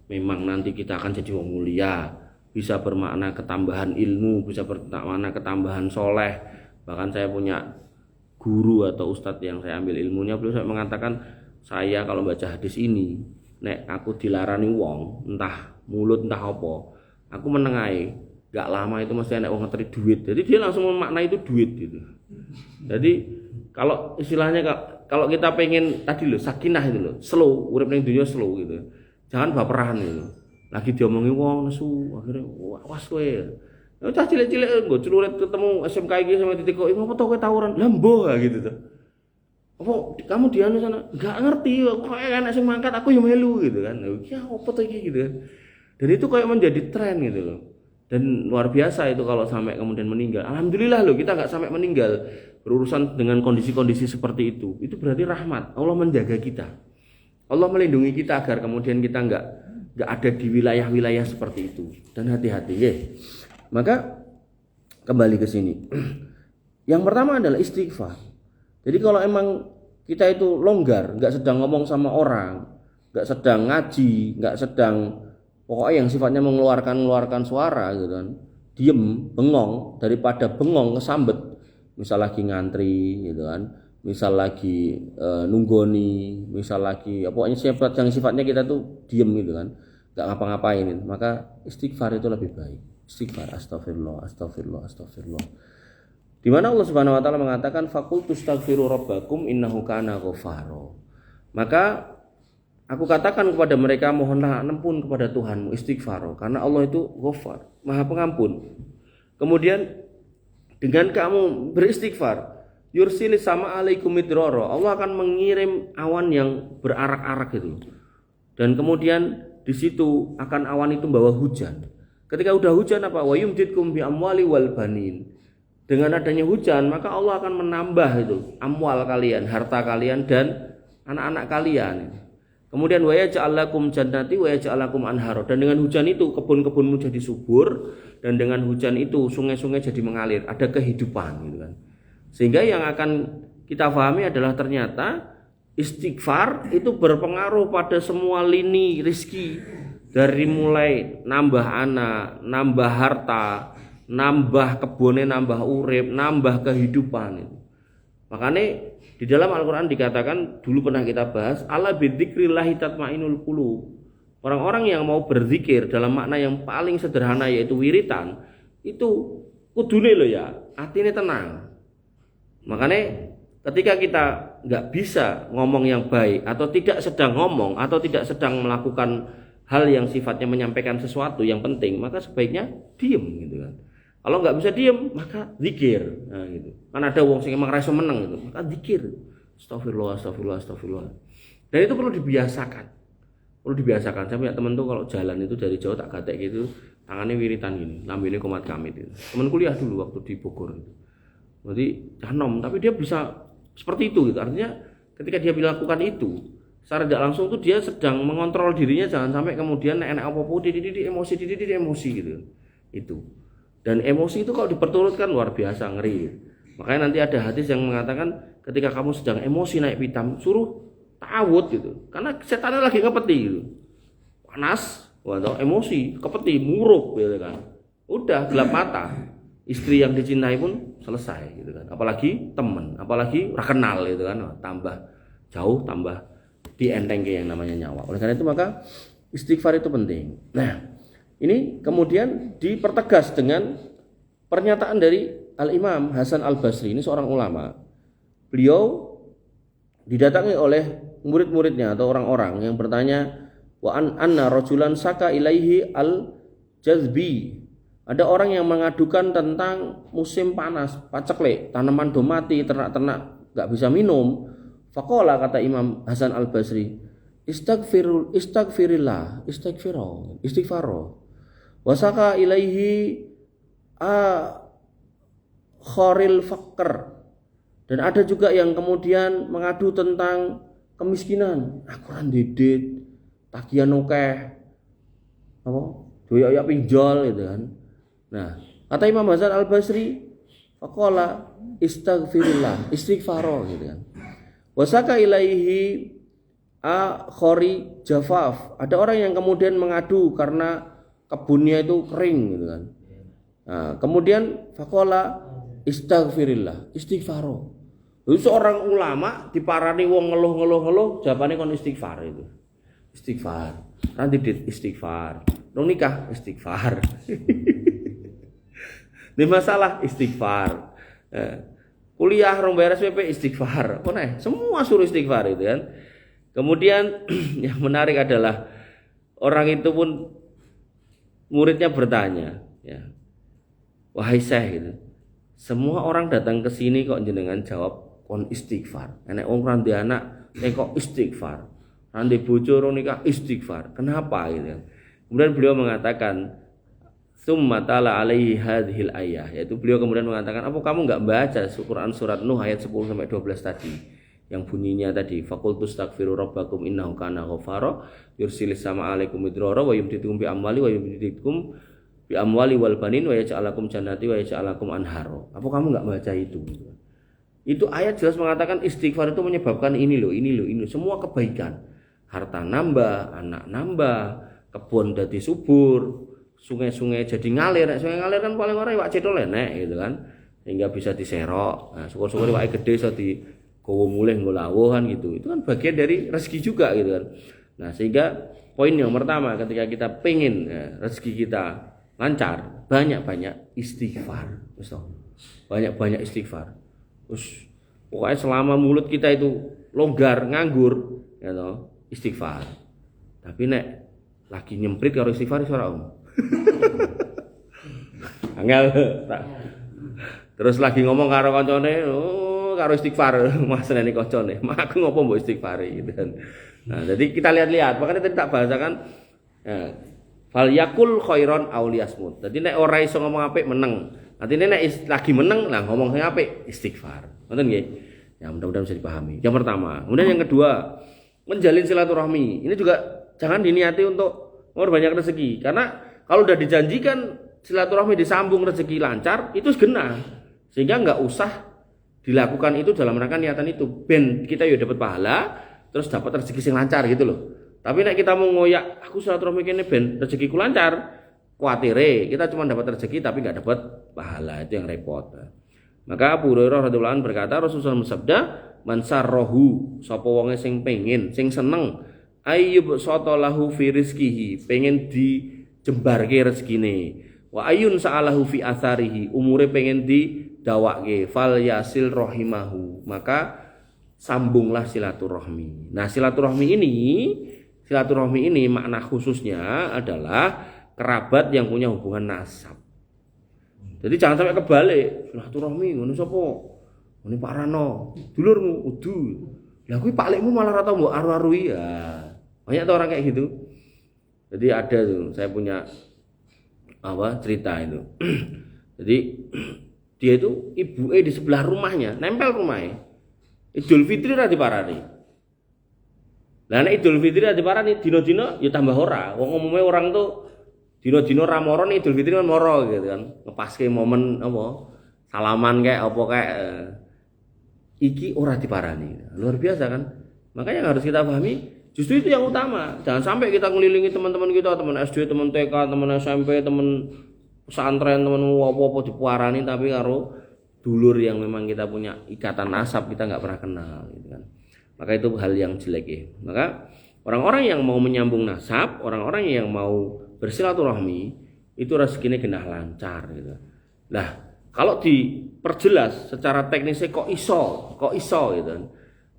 S1: memang nanti kita akan jadi wong mulia. Bisa bermakna ketambahan ilmu. Bisa bermakna ketambahan soleh. Bahkan saya punya guru atau ustadz yang saya ambil ilmunya. Beliau mengatakan saya kalau baca hadis ini. Nek aku dilarani wong. Entah mulut entah apa. Aku menengahi. Gak lama itu mesti anak wong ngeteri duit. Jadi dia langsung memaknai itu duit gitu. Jadi kalau istilahnya kalau kita pengen tadi loh sakinah itu loh, slow, urip ning dunia slow gitu. Jangan baperan gitu. Lagi diomongi wong nesu, akhirnya was kowe. Ya cah cilik-cilik nggo celurit ketemu SMK iki sama ditikoki, "Ngopo to kowe tawuran?" Lah mbuh gitu to. Apa kamu di anu sana? Enggak ngerti kok enak sing mangkat aku yo melu gitu kan. Ya opo to iki gitu kan. Dan itu kayak menjadi tren gitu loh. Dan luar biasa itu kalau sampai kemudian meninggal. Alhamdulillah loh kita nggak sampai meninggal berurusan dengan kondisi-kondisi seperti itu. Itu berarti rahmat. Allah menjaga kita. Allah melindungi kita agar kemudian kita nggak ada di wilayah-wilayah seperti itu. Dan hati-hati ya. Maka kembali ke sini. Yang pertama adalah istighfar. Jadi kalau emang kita itu longgar, nggak sedang ngomong sama orang, nggak sedang ngaji, nggak sedang pokoknya yang sifatnya mengeluarkan suara gitu kan. Diem, bengong daripada bengong kesambet. Misal lagi ngantri gitu kan. Misal lagi nunggoni, misal lagi pokoknya sifat yang sifatnya kita tuh diem gitu kan. Enggak ngapa-ngapain. Maka istighfar itu lebih baik. Istighfar astagfirullah. Di mana Allah Subhanahu wa taala mengatakan faqultu astaghfiru rabbakum innahu kana ghafara. Maka aku katakan kepada mereka mohonlah ampun kepada Tuhanmu istighfar karena Allah itu Ghafar, Maha Pengampun. Kemudian dengan kamu beristighfar, yursilis sama alaikum midrara, Allah akan mengirim awan yang berarak-arak itu. Dan kemudian di situ akan awan itu membawa hujan. Ketika udah hujan apa? Wa yumditkum bi amwali wal banin. Dengan adanya hujan maka Allah akan menambah itu amwal kalian, harta kalian dan anak-anak kalian. Kemudian wa yaj'alakum jannati wa yaj'alakum anhara. Dan dengan hujan itu kebun-kebunmu jadi subur dan dengan hujan itu sungai-sungai jadi mengalir, ada kehidupan gitu kan. Sehingga yang akan kita pahami adalah ternyata istighfar itu berpengaruh pada semua lini rizki, dari mulai nambah anak, nambah harta, nambah kebune, nambah urip, nambah kehidupan. Makanya di dalam Al-Quran dikatakan, dulu pernah kita bahas, ala bidzikrillahi tatmainul qulub. Orang-orang yang mau berzikir dalam makna yang paling sederhana yaitu wiritan, itu kudune loh ya, hatinya tenang. Makanya ketika kita nggak bisa ngomong yang baik, atau tidak sedang ngomong, atau tidak sedang melakukan hal yang sifatnya menyampaikan sesuatu yang penting, maka sebaiknya diem gitu kan. Kalau nggak bisa diem, maka zikir. Nah, gitu. Kan ada wong sing emang rasa meneng gitu, maka zikir. Astagfirullah, astagfirullah, astagfirullah. Dan itu perlu dibiasakan. Perlu dibiasakan. Saya punya temen tuh kalau jalan itu dari jauh tak gatek gitu, tangannya wiritan gini, lambene komat kamit itu. Temen kuliah dulu waktu di Bogor itu. Berarti canom, tapi dia bisa seperti itu gitu. Artinya ketika dia melakukan itu, secara tidak langsung tuh dia sedang mengontrol dirinya, jangan sampai kemudian enak apa-apa dididik emosi gitu. Itu. Dan emosi itu kalau diperturutkan luar biasa ngeri. Makanya nanti ada hadis yang mengatakan ketika kamu sedang emosi naik pitam, suruh ta'awud gitu. Karena setannya lagi ngepeti gitu. Panas, atau emosi, kepeti, muruk gitu kan. Udah gelap mata. Istri yang dicintai pun selesai gitu kan. Apalagi teman, apalagi kenal gitu kan. Tambah jauh, tambah dienteng ke yang namanya nyawa. Oleh karena itu maka istighfar itu penting. Nah, ini kemudian dipertegas dengan pernyataan dari Al-Imam Hasan Al-Basri. Ini seorang ulama. Beliau didatangi oleh murid-muridnya atau orang-orang yang bertanya, wa anna rajulan saka ilaihi al-jazbi. Ada orang yang mengadukan tentang musim panas, paceklik, tanaman do mati, ternak-ternak enggak bisa minum. Faqala, kata Imam Hasan Al-Basri, istighfaro. Wasaka ilaihi khoril faqr. Dan ada juga yang kemudian mengadu tentang kemiskinan. Aku ora ndedit, tagihan akeh. Apa? Doyak pinjol gitu kan. Nah, kata Imam Hasan Al-Basri, faqala istighfaro gitu kan. Wasaka ilaihi khori jafaf. Ada orang yang kemudian mengadu karena kebunnya itu kering gitu kan. Nah, kemudian faqala istighfaro. Itu seorang ulama diparani wong ngeluh, jawabane kon istighfar itu. Istighfar. Nanti dit istighfar. Nong nikah istighfar. Di masalah istighfar. Kuliah rong bayar SPP istighfar. Semua suruh istighfar itu kan. Kemudian yang menarik adalah orang itu pun muridnya bertanya, ya. Wahai Syekh gitu. Semua orang datang ke sini kok jenengan jawab kon istighfar. Enek wong ranti anak kok istighfar. Ranti bojo rong nikah istighfar. Kenapa gitu. Kemudian beliau mengatakan summa ta'ala alaihi hadhil ayah, yaitu beliau kemudian mengatakan, apa kamu enggak baca Quran surat Nuh ayat 10 sampai 12 tadi yang bunyinya tadi faqultu astaghfiru rabbakum innahu kana ghafara yursilis sama alaikum midrara wa yumdidukum bi amwali wa yumdidukum bi amwali wal banin wa yaj'alakum jannati wa yaj'alakum anharo. Apa kamu enggak baca itu? Itu ayat jelas mengatakan istighfar itu menyebabkan ini loh, semua kebaikan. Harta nambah, anak nambah, kebun dadi subur, sungai-sungai jadi ngalir. Sungai ngalir kan paling ora iwak cethol enek gitu kan. Sehingga bisa diserok. Nah, syukur-syukur iwake gede iso digowo mulih nggo lawuhan gitu. Itu kan bagian dari rezeki juga gitu kan. Nah, sehingga poin yang pertama ketika kita pengen rezeki kita lancar, banyak-banyak istighfar. Banyak-banyak istighfar. Terus pokoknya selama mulut kita itu longgar, nganggur, ya toh, istighfar. Tapi nek lagi nyemprit karo istighfar iso ora om. Angel. Terus lagi ngomong karo kancane, karo istighfar, masane kancane. Mak aku ngopo mbok istighfari gitu kan. Nah, jadi kita lihat-lihat, makanya tadi tak bahasakan fal yakul khairon aw liyasmut. Jadi nek ora iso ngomong apik meneng. Artinya nek lagi meneng lah ngomong sing apik istighfar. Ngoten nggih. Ya mudah-mudahan bisa dipahami. Yang pertama. Kemudian yang kedua, menjalin silaturahmi. Ini juga jangan diniati untuk memperbanyak rezeki. Karena kalau udah dijanjikan silaturahmi disambung rezeki lancar, itu genah. Sehingga enggak usah dilakukan itu dalam rangka niatan itu. Ben kita yo dapat pahala, terus dapat rezeki sing lancar gitu loh. Tapi nek kita mau ngoyak aku silaturahmi kene ben rezekiku lancar, kuatire kita cuma dapat rezeki tapi nggak dapat pahala, itu yang repot. Maka Abu Hurairah radhiyallahu anhu berkata, Rasulullah bersabda, man sarrohu sapa wonge sing pengin, sing seneng ayyub sotolahu fi rizkihi, pengen dijembarke rezekine, wa ayun sa'alahu fi atharihi, umure pengen didawakke, fal yasil rahimahu, maka sambunglah silaturahmi. Nah, silaturahmi ini makna khususnya adalah kerabat yang punya hubungan nasab. Jadi jangan sampai kebalik, silaturahmi ngono sapa? Ngene Pak Rano, dulurmu udu. Lah kuwi paklikmu malah ora tau mbok aru-arui ya. Banyak tuh orang kayak gitu. Jadi ada tuh, saya punya cerita itu. Jadi dia itu ibunya di sebelah rumahnya, nempel rumahnya. Idul Fitri ra diparani. Lah nek Idul Fitri ra diparani dina-dina ya tambah ora. Wong umume orang tuh dina-dina ra moro nek Idul Fitri kan moro gitu kan. Ngepaske momen salaman kayak apa kayak iki ora diparani. Luar biasa kan? Makanya yang harus kita pahami justru itu yang utama. Jangan sampai kita ngelilingi teman-teman kita, teman SD, teman TK, teman SMP, teman pesantren, teman apa-apa diparani tapi karo dulur yang memang kita punya ikatan nasab kita nggak pernah kenal gitu kan. Maka itu hal yang jelek ya. Maka orang-orang yang mau menyambung nasab, orang-orang yang mau bersilaturahmi itu rezekinya genah lancar gitu. Nah, kalau diperjelas secara teknisnya kok iso gitu.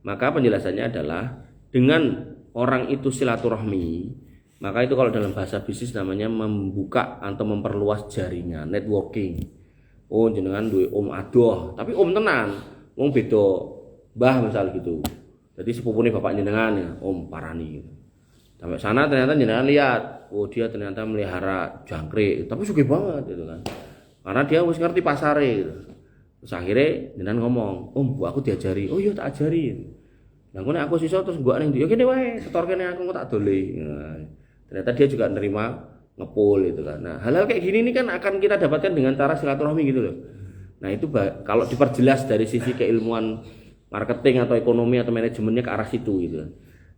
S1: Maka penjelasannya adalah dengan orang itu silaturahmi, maka itu kalau dalam bahasa bisnis namanya membuka atau memperluas jaringan, networking. Oh jenengan duwe om adoh, tapi om tenan, wong beda mbah misal gitu. Jadi sepupune bapak jenengan ya, om parani gitu. Sampai sana ternyata jenengan lihat, oh dia ternyata melihara jangkrik, tapi sugih banget gitu kan. Karena dia wis ngerti pasare gitu. Terus akhirnya jenengan ngomong, "Om, Bu aku diajari." "Oh iya tak ajari." Lah ngono aku sisa terus gua ning ndi? Ya kene wae, setor kene aku tak dole. Nah, ternyata dia juga nerima ngepul gitu kan. Nah, hal-hal kayak gini ini kan akan kita dapatkan dengan cara silaturahmi gitu loh. Nah, itu kalau diperjelas dari sisi keilmuan marketing atau ekonomi atau manajemennya ke arah situ gitu kan.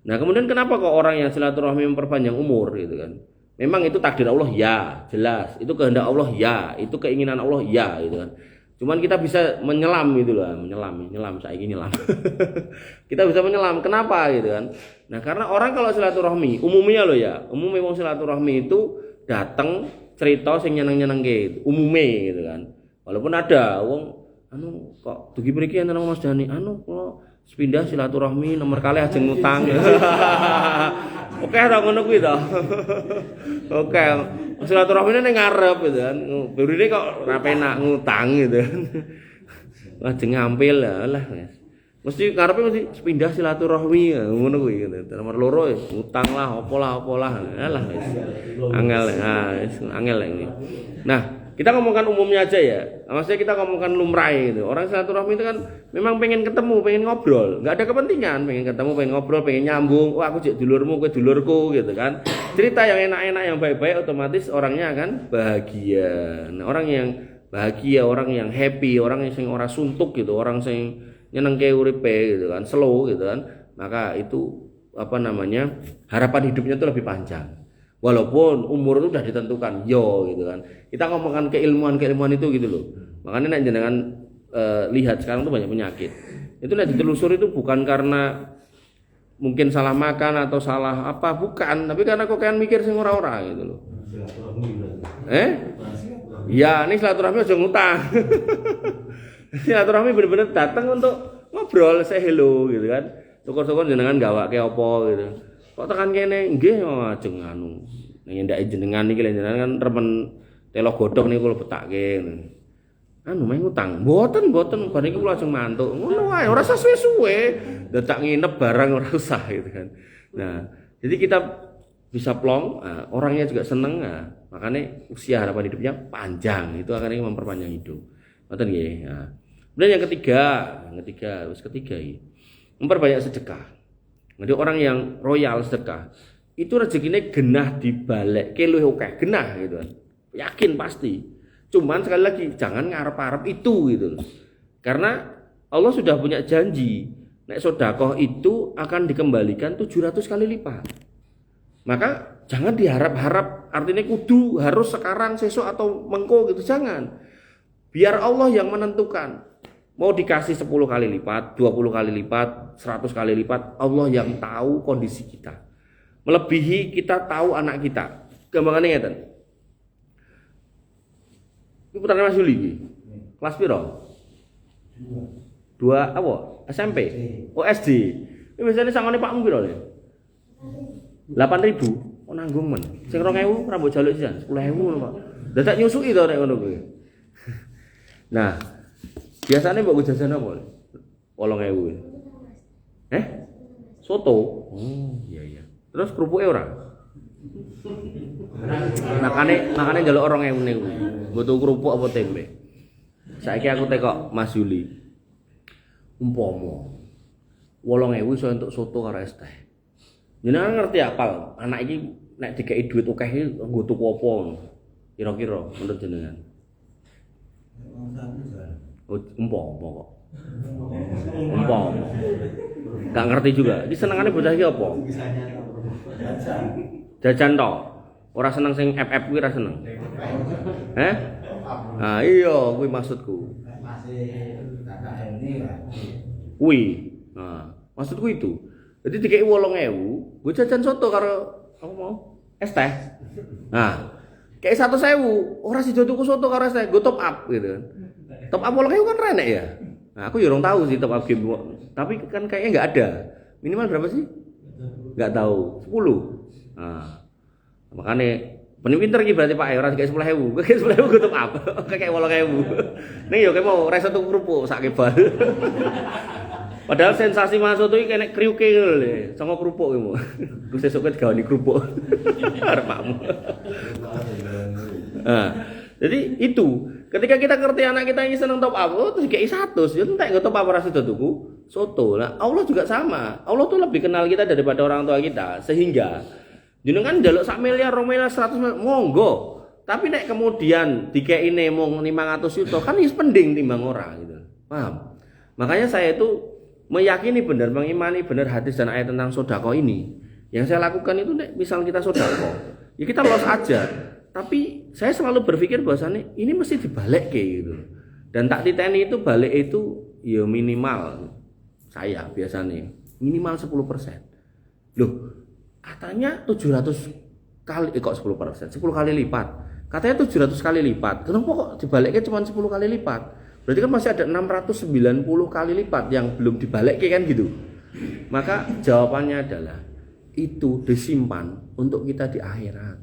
S1: Nah, kemudian kenapa kok orang yang silaturahmi memperpanjang umur gitu kan? Memang itu takdir Allah ya, jelas. Itu kehendak Allah ya, itu keinginan Allah ya gitu kan. Cuman kita bisa menyelam gitu loh, menyelam saiki nyelam. Kita bisa menyelam. Kenapa gitu kan? Nah, karena orang kalau silaturahmi, umumnya loh ya, umumnya wong silaturahmi itu datang cerita sing nyeneng-nyenengke, umume gitu kan. Walaupun ada wong kok dugi mriki enten Mas Dani, kula sepindah silaturahmi nomor kali ajeng ngutang. Oke ta ngono kuwi to. Oke. Silaturahmine ning ngarep gitu kan. Burine kok ora penak ngutang gitu kan. Ajeng ngampil lah. Mesti karepe mesti pindah silaturahmi ngono kuwi gitu. Nomor loro ngutang lah, apalah. Alah wis. Angel. Nah, wis angel ini. Nah, kita ngomongkan umumnya aja ya. Maksudnya kita ngomongkan lumrah gitu. Orang silaturahmi itu kan memang pengen ketemu, pengen ngobrol. Enggak ada kepentingan, pengen ketemu, pengen ngobrol, pengen nyambung. Wah, aku jek dulurmu, kowe dulurku gitu kan. Cerita yang enak-enak, yang baik-baik otomatis orangnya akan bahagia. Nah, orang yang bahagia, orang yang happy, orang yang sing ora suntuk gitu, orang sing nyenengke uripe gitu kan, slow gitu kan. Maka itu harapan hidupnya itu lebih panjang. Walaupun umur itu sudah ditentukan, gitu kan. Kita ngomongkan keilmuan itu gitu loh. Makanya nek jenengan lihat sekarang tuh banyak penyakit. Itu nek ditelusuri itu bukan karena mungkin salah makan atau salah apa, bukan, tapi karena kok kan mikir sing ora-ora gitu loh. Ya, ini silaturahmi aja ngutang. Silaturahmi bener-bener datang untuk ngobrol, say hello gitu kan. Syukur-syukur jenengan gawake apa gitu. Kok tekan kene nggih ajeng anu. Ning ndake jenengan iki jenengan kan remen telo godhong niku kula betakke. Anu main ngutang. Mboten bar iki kula ajeng mantuk. Ngono wae, ora usah suwe-suwe. Dadak nginep barang ora usah gitu kan. Nah, jadi kita bisa plong, orangnya juga seneng. Nah, makanya usia harapan hidupnya panjang. Itu akan memperpanjang hidup. Ngoten nggih. Nah, kemudian yang ketiga iki. Memperbanyak sedekah. Jadi orang yang royal sedekah itu rezekinya genah dibalik luwih akeh genah gitu kan. Yakin pasti. Cuman sekali lagi jangan ngarep-arep itu gitu. Karena Allah sudah punya janji. nek sedekah itu akan dikembalikan 700 kali lipat. Maka jangan diharap-harap, artinya kudu harus sekarang, sesuk atau mengko gitu, jangan. Biar Allah yang menentukan. Mau dikasih 10 kali lipat, 20 kali lipat, 100 kali lipat, Allah yang tahu kondisi kita. Melebihi kita tahu anak kita. Gampangannya ngeten. Ini putrane Mas Yuli iki. Kelas piro? 2 apa? SMP? Oh SD. Ini biasanya sangone pakmu piro le? 8.000. Oh nanggung men. Sing 2.000 ora mbok jaluk sisan, 10.000 ngono, Pak. Dadak nyusuki to nek ngono kuwi. Nah, biasanya mbok jajan apa? 8.000. Soto. Oh, iya. Terus kerupuke ora? Makane njaluk 2.000 niku. Butuh kerupuk apa tempe. Saiki aku tekok Mas Yuli. Umpama 8.000 iso entuk soto karo es teh. Jenengan ngerti apal, anak iki nek dikeki duit akeh iki nggo tuku apa ngono. Kira-kira menurut jenengan. Umpama kok. Umpama. Gak ngerti juga. Iki senengane bocah iki apa? Jajan tok. Ora seneng sing FF kuwi ora seneng. Nah, iya kuwi maksudku. Kuwi. Nah, maksudku itu. Jadi dikei 8.000, gue jajan soto karo apa mau? Es teh. Nah, kayak 100.000, ora sida tuku soto karo es teh, gue top up gitu kan. Top up 8.000 kan renek ya. Nah, aku ya orang tahu sih top up game. Tapi kan kayaknya enggak ada. Minimal berapa sih? Enggak tahu. 10. Nah, makanya pinter iki berarti Pak ora kayak 10.000. Kayak 10.000 gue top up. Kayak 8.000. Ning yo kayak mau reso tuku kerupuk sak kebal. Padahal sensasi masuk tuh kayak kriuke ngono lho, sama kerupuk iki. Terus sesuk kowe digawani kerupuk. Arep pakmu. Nah, jadi itu ketika kita ngerti anak kita ini seneng top up, terus kayak 100, ya entek nggak top up ora sida tuku soto. Nah, Allah juga sama. Allah tuh lebih kenal kita daripada orang tua kita, sehingga jenengan njaluk 1 miliar, 2 miliar, 100 miliar, monggo. Tapi nek kemudian dikeine mung 500 juta kan wis pending timbang ora gitu. Paham? Makanya saya itu meyakini benar, mengimani benar hadis dan ayat tentang sodako ini. Yang saya lakukan itu misal kita sodako, ya kita los aja. Tapi saya selalu berpikir bahwasannya ini mesti dibalik kayak gitu. Dan tak titeni itu balik itu ya minimal, saya biasanya minimal 10%. Loh, katanya 700 kali, kok 10%? 10 kali lipat. Katanya 700 kali lipat. Kenapa kok dibaliknya cuma 10 kali lipat? Berarti kan masih ada 690 kali lipat yang belum dibalikkan kan gitu. Maka jawabannya adalah itu disimpan untuk kita di akhirat.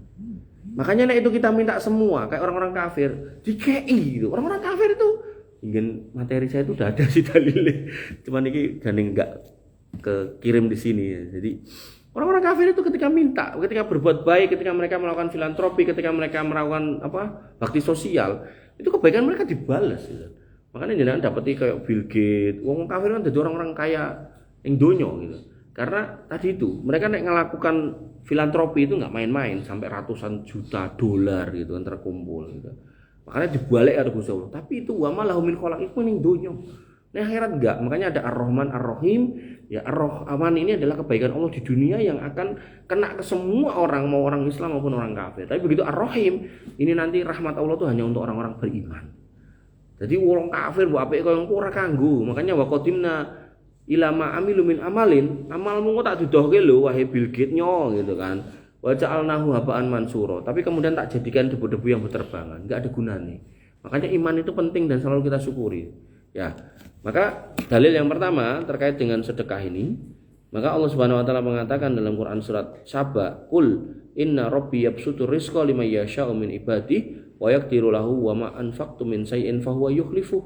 S1: Makanya nek itu kita minta semua kayak orang-orang kafir, dikei gitu. Orang-orang kafir itu ingin materi saya itu udah ada sih dalilnya. Cuman ini gandeng enggak kekirim di sini ya. Jadi orang-orang kafir itu ketika minta, ketika berbuat baik, ketika mereka melakukan filantropi, ketika mereka melakukan bakti sosial, itu kebaikan mereka dibalas gitu. Makanya jangan dapati kayak Bill Gates, wong kafir kan jadi orang-orang kaya yang donya gitu. Karena tadi itu mereka nek ngelakukan filantropi itu nggak main-main, sampai ratusan juta dolar gitu kan terkumpul gitu. Makanya dibalik ada Gusti Allah. Tapi itu wa malahu min khalaq iku ning donya. Nek akhirat enggak. Makanya ada Ar-Rahman Ar-Rahim. Ya Ar-Rahman ini adalah kebaikan Allah di dunia yang akan kena ke semua orang, mau orang Islam maupun orang kafir. Tapi begitu Ar-Rahim, ini nanti rahmat Allah itu hanya untuk orang-orang beriman. Jadi wong kafir mbok apik koyo ora kanggo. Makanya wa qadimna ila ma amilu min amalin, amalmu kok tak dudohke lho wahai Bill Gates nyo gitu kan. Wa ja'alnahu haba'an mansura. Tapi kemudian tak jadikan debu-debu yang berterbangan, enggak ada gunanya. Makanya iman itu penting dan selalu kita syukuri. Ya. Maka dalil yang pertama terkait dengan sedekah ini, maka Allah Subhanahu wa taala mengatakan dalam Quran surat Saba, "Qul inna rabbi yabsutur rizqa liman yasha'u min ibadihi wa yaqdiru lahu wa ma anfaqtum min shay'in fa huwa yukhlifuh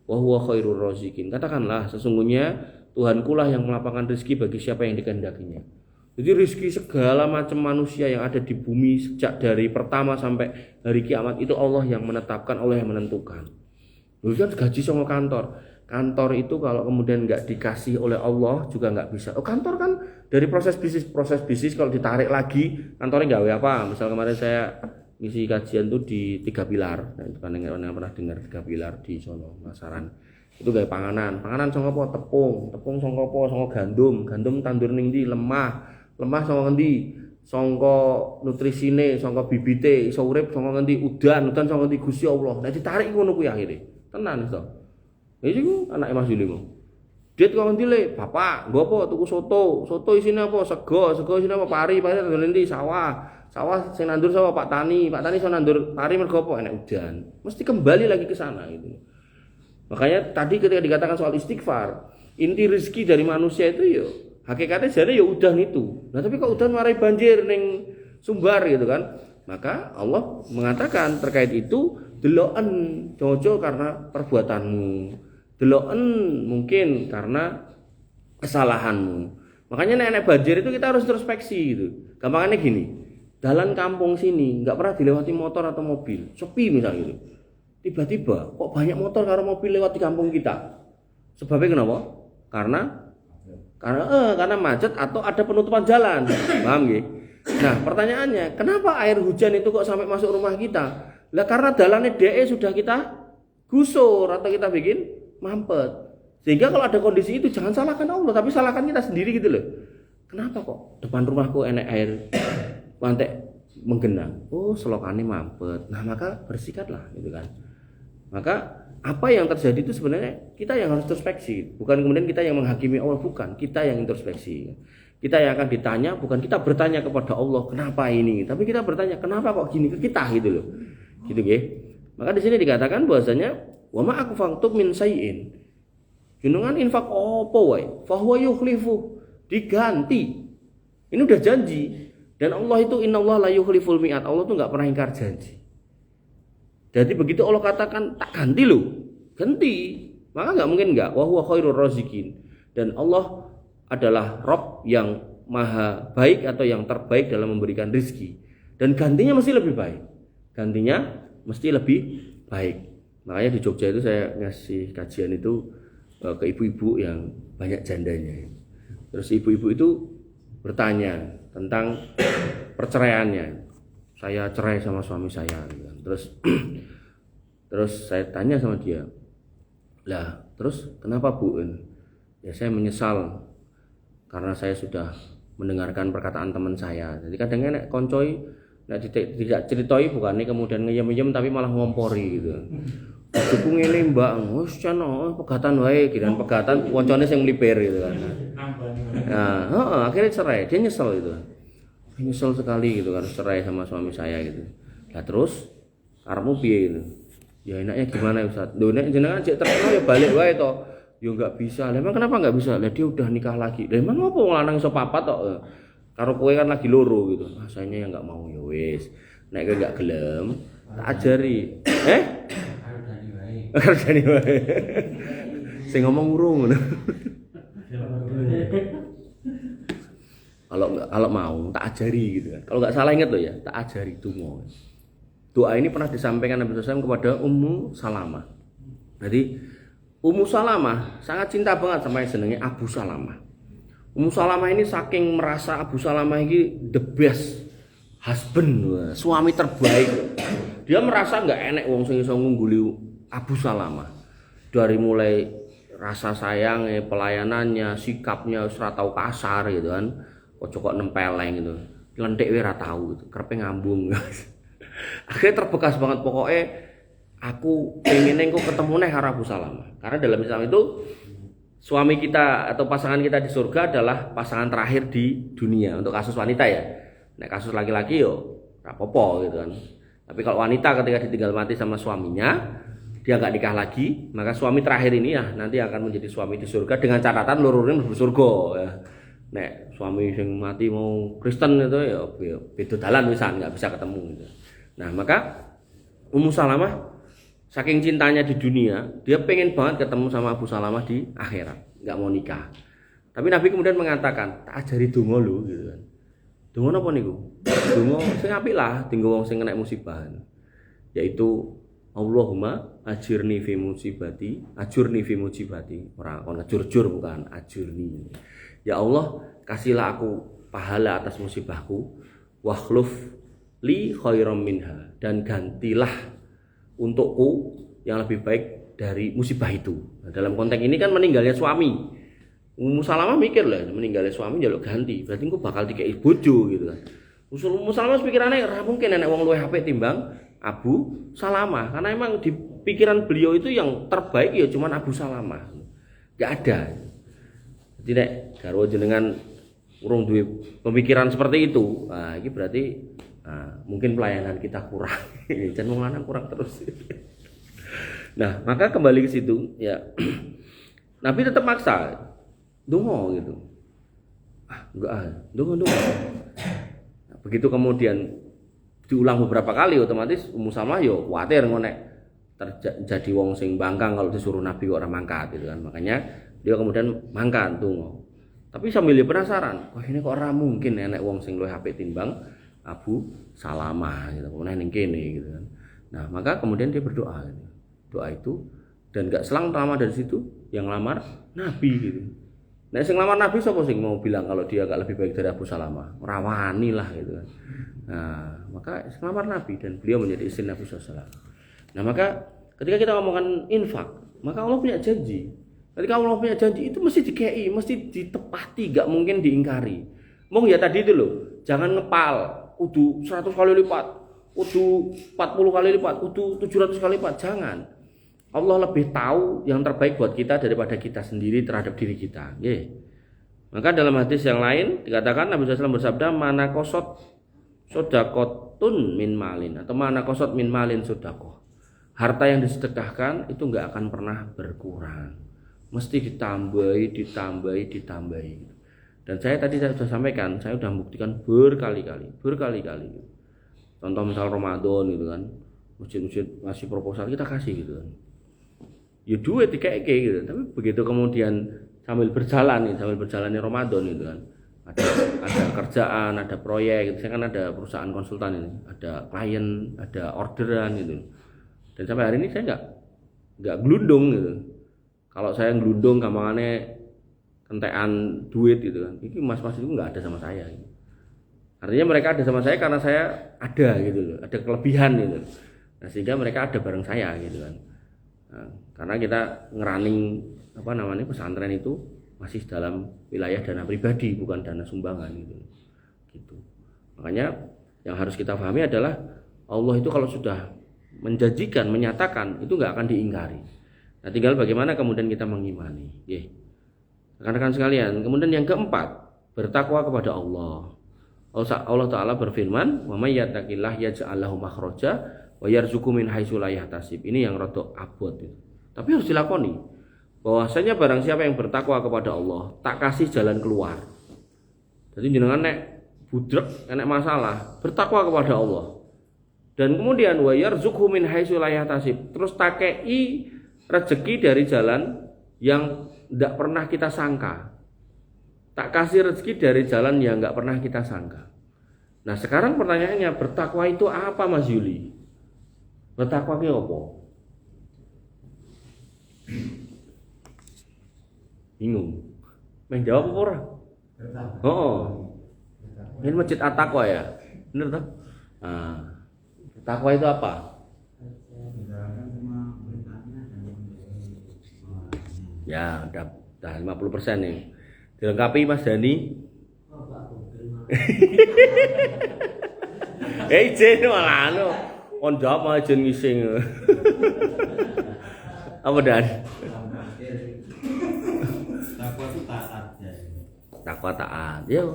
S1: wa huwa khairur raziqin." Katakanlah sesungguhnya Tuhanku lah yang melapangkan rezeki bagi siapa yang dikehendakinya. Jadi rezeki segala macam manusia yang ada di bumi sejak dari pertama sampai hari kiamat itu Allah yang menetapkan, Allah yang menentukan. Lalu kan gaji sama kantor. Kantor itu kalau kemudian nggak dikasih oleh Allah juga nggak bisa. Oh kantor kan dari proses bisnis kalau ditarik lagi kantornya nggak apa. Misal kemarin saya ngisi kajian tuh di 3 pilar. Nah, itu kan yang pernah dengar 3 pilar di Solo Masaran. Itu gawe panganan. Panganan saka apa? Tepung. Tepung saka apa? Saka gandum. Gandum tandur ning ndi? Lemah. Lemah saka ngendi? Saka nutrisine, saka bibite, iso urip saka ngendi? Udan saka ngendi? Gusti Allah. Nek ditarik ngono kuwi akhire. Tenan to. Iku anake Mas Yuli mau. Dit kok ngendi le? Bapak, nggo apa? Tuku soto. Soto isine apa? Sego. Sego isine apa? Pari. Pari tandur ndi? Sawah. Sawah sing nandur sawah Pak Tani. Pak Tani iso nandur pari mergo apa? Enak udan. Mesti kembali lagi ke sana gitu. Makanya tadi ketika dikatakan soal istighfar, inti rezeki dari manusia itu ya hakikatnya jadi ya udah itu. Nah tapi kok udah marai banjir ning Sumbar gitu kan? Maka Allah mengatakan terkait itu deloken jojo karena perbuatanmu. Deloken mungkin karena kesalahanmu. Makanya nek banjir itu kita harus introspeksi gitu. Gampangannya gini, jalan kampung sini nggak pernah dilewati motor atau mobil, sepi misalnya gitu. Tiba-tiba kok banyak motor karo mobil lewat di kampung kita. Sebabnya kenapa? Karena macet atau ada penutupan jalan. Paham nggih? Nah, pertanyaannya, kenapa air hujan itu kok sampai masuk rumah kita? Lah karena dalannya DE sudah kita gusur atau kita bikin mampet. Sehingga kalau ada kondisi itu jangan salahkan Allah, tapi salahkan kita sendiri gitu loh. Kenapa kok depan rumahku enek air lantai menggenang? Oh, selokannya mampet. Nah, maka bersihkanlah gitu kan. Maka apa yang terjadi itu sebenarnya kita yang harus introspeksi, bukan kemudian kita yang menghakimi Allah, bukan, kita yang introspeksi. Kita yang akan ditanya, bukan kita bertanya kepada Allah kenapa ini, tapi kita bertanya kenapa kok gini ke kita gitu loh. Gitu nggih. Maka di sini dikatakan bahwasanya wa ma akfaqtum min sayyin. Junungan infak apa wae, fa huwa yukhlifu, diganti. Ini udah janji. Dan Allah itu innallaha la yukhliful mi'ad. Allah tuh enggak pernah ingkar janji. Jadi begitu Allah katakan tak ganti loh, ganti, maka nggak mungkin nggak. Wa huwa khairur razikin. Dan Allah adalah Rabb yang maha baik atau yang terbaik dalam memberikan rezeki. Dan gantinya mesti lebih baik. Gantinya mesti lebih baik. Makanya di Jogja itu saya ngasih kajian itu ke ibu-ibu yang banyak jandanya. Terus ibu-ibu itu bertanya tentang perceraiannya. Saya cerai sama suami saya. Terus saya tanya sama dia, lah terus kenapa Bu? Ya saya menyesal karena saya sudah mendengarkan perkataan teman saya. Jadi kadang-kadang nek koncoi nek tidak ceritoi bukannya kemudian ngeyem-yem tapi malah ngompori gitu. Aku ngene Mbak, wis cano pegatan wae, kiran pegatan koncone sing mliper gitu kan. Nah, akhirnya cerai, dia nyesel gitu. Nyesel sekali gitu harus cerai sama suami saya gitu. Lah terus karepmu piye gitu? Ya enaknya gimana ya Ustaz? Lho nek jenengan cek terkenal ya balik wae to. Ya enggak bisa. Lah emang kenapa enggak bisa? Lah dia udah nikah lagi. Lah emang apa wong lanang iso papat tok? Karo kowe kan lagi loro gitu. Rasanya yang enggak mau ya wis. Nek kowe enggak gelem, tak ajari. Harus jadi wae. Sing ngomong urung ngono. Kalau mau tak ajari gitu kan. Kalau nggak salah ingat loh ya, tak ajari donga. Doa ini pernah disampaikan Nabi SAW kepada Ummu Salamah. Jadi Ummu Salamah sangat cinta banget sama yang senengnya Abu Salamah. Ummu Salamah ini saking merasa Abu Salamah ini the best husband, suami terbaik. Dia merasa nggak enek wong sing iso ngungguli Abu Salamah. Dari mulai rasa sayangnya, pelayanannya, sikapnya wis ora tau kasar gitu kan. Kok nempeleng gitu. Lentik wae ora tau gitu. Kerepe ngambung. Akhirnya terbekas banget pokoknya aku pengen engko ketemu neh karo Abu Salamah. Karena dalam Islam itu suami kita atau pasangan kita di surga adalah pasangan terakhir di dunia untuk kasus wanita ya. Nek kasus laki-laki yo ora apa-apa gitu kan. Tapi kalau wanita ketika ditinggal mati sama suaminya, dia enggak nikah lagi, maka suami terakhir ini ya nanti akan menjadi suami di surga dengan catatan loro-loro mlebu surga ya. Nek suami sing mati mau Kristen itu ya beda dalan wisan enggak bisa ketemu gitu. Nah, maka Ummu Salamah saking cintanya di dunia, dia pengen banget ketemu sama Abu Salamah di akhirat, enggak mau nikah. Tapi Nabi kemudian mengatakan, "Tak ajari donga lho," gitu kan. Donga napa niku? Donga sing apik lah, dienggo wong sing kena musibah. Yaitu Allahumma ajirni fi musibati, ajurni fi musibati. Ora kon ngejur-jur bukan, ajurni. Ya Allah, kasihlah aku pahala atas musibahku, wakhluf li khairam minha, dan gantilah untukku yang lebih baik dari musibah itu. Nah, dalam konteks ini kan meninggalnya suami. Ummu Salamah mikir lah, meninggalnya suami jaluk ganti, berarti engko bakal dikei bojo gitu kan. Usul Ummu Salamah pikirannya ora mungkin enek wong luwih apik timbang Abu Salamah, karena emang di pikiran beliau itu yang terbaik ya cuman Abu Salamah. Enggak ada. Jadi nek garwa jenengan urung duwe pemikiran seperti itu, nah ini berarti mungkin pelayanan kita kurang. Jangan wong lanang kurang terus. Nah, maka kembali ke situ ya. Nabi tetap maksa. Dongo gitu. Dongo. Nah, begitu kemudian diulang beberapa kali otomatis Ummu Salamah yo kuwatir ngonek terjadi wong sing bangkang kalau disuruh Nabi kok ora mangkat gitu kan. Makanya dia kemudian mangkat dongo. Tapi sambil dia penasaran, wah ini kok ora mungkin enek wong sing luwih apik timbang Abu Salamah gitu. Kemudian ning kene gitu kan. Nah, maka kemudian dia berdoa gitu. Doa itu dan gak selang lama dari situ yang lamar Nabi gitu. Nah, sing lamar Nabi sapa sing mau bilang kalau dia gak lebih baik dari Abu Salamah? Ora wani lah gitu kan. Nah, maka sing lamar Nabi dan beliau menjadi istri Nabi SAW. Nah, maka ketika kita ngomongkan infak, maka Allah punya janji. Ketika Allah punya janji itu mesti dikei, mesti ditepati, gak mungkin diingkari. Mong ya tadi itu loh, jangan ngepal, kudu 100 kali lipat, kudu 40 kali lipat, kudu 700 kali lipat, jangan. Allah lebih tahu yang terbaik buat kita daripada kita sendiri terhadap diri kita. Maka dalam hadis yang lain dikatakan Nabi SAW bersabda, mana kosot sodakotun min malin atau mana kosot min malin sodakoh. Harta yang disedekahkan itu nggak akan pernah berkurang, mesti ditambahi. Dan saya tadi sudah sampaikan, saya sudah membuktikan berkali-kali. Contoh misal Ramadan gitu kan, masjid-masjid ngasih proposal kita kasih gitu kan. Ya duit dikeke gitu. Tapi begitu kemudian sambil berjalan nih Ramadan gitu kan. Ada kerjaan, ada proyek gitu. Saya kan ada perusahaan konsultan ini, ada klien, ada orderan gitu. Dan sampai hari ini saya enggak glundung gitu. Kalau saya glundung gampangane kentekan duit gitu kan. Ini mas-mas itu enggak ada sama saya gitu. Artinya mereka ada sama saya karena saya ada gitu loh, ada kelebihan gitu. Nah, sehingga mereka ada bareng saya gitu kan. Nah, karena kita ngerunning pesantren itu masih dalam wilayah dana pribadi bukan dana sumbangan gitu. Makanya yang harus kita pahami adalah Allah itu kalau sudah menjanjikan, menyatakan itu nggak akan diingkari. Nah, tinggal bagaimana kemudian kita mengimani. Rekan-rekan sekalian, kemudian yang keempat, bertakwa kepada Allah. Allah Ta'ala berfirman, "Wa may yattaqillah yaj'al lahu makhraja wa yarzuqhu min haitsu la yahtasib." Ini yang rada abot itu. Tapi harus dilakoni. Bahwasanya barang siapa yang bertakwa kepada Allah, tak kasih jalan keluar. Jadi jenengan nek budrek, nek masalah, bertakwa kepada Allah. Dan kemudian wa yarzuqhu min haitsu la yahtasib. Terus takei rezeki dari jalan yang tidak pernah kita sangka. Tak kasih rezeki dari jalan yang nggak pernah kita sangka. Nah, sekarang pertanyaannya, bertakwa itu apa Mas Yuli? Bertakwa itu apa? Bingung. Main jawab apa ora? Ini Masjid At-Taqwa ya? Bener tak? Nah, takwa itu apa? Ya, udah 50% nih. Dilengkapi Mas Dani. Jen malah on jawab malah jen ngising. Apa Dan?
S3: Takwa itu taat ya.
S1: Takwa taat. Ya,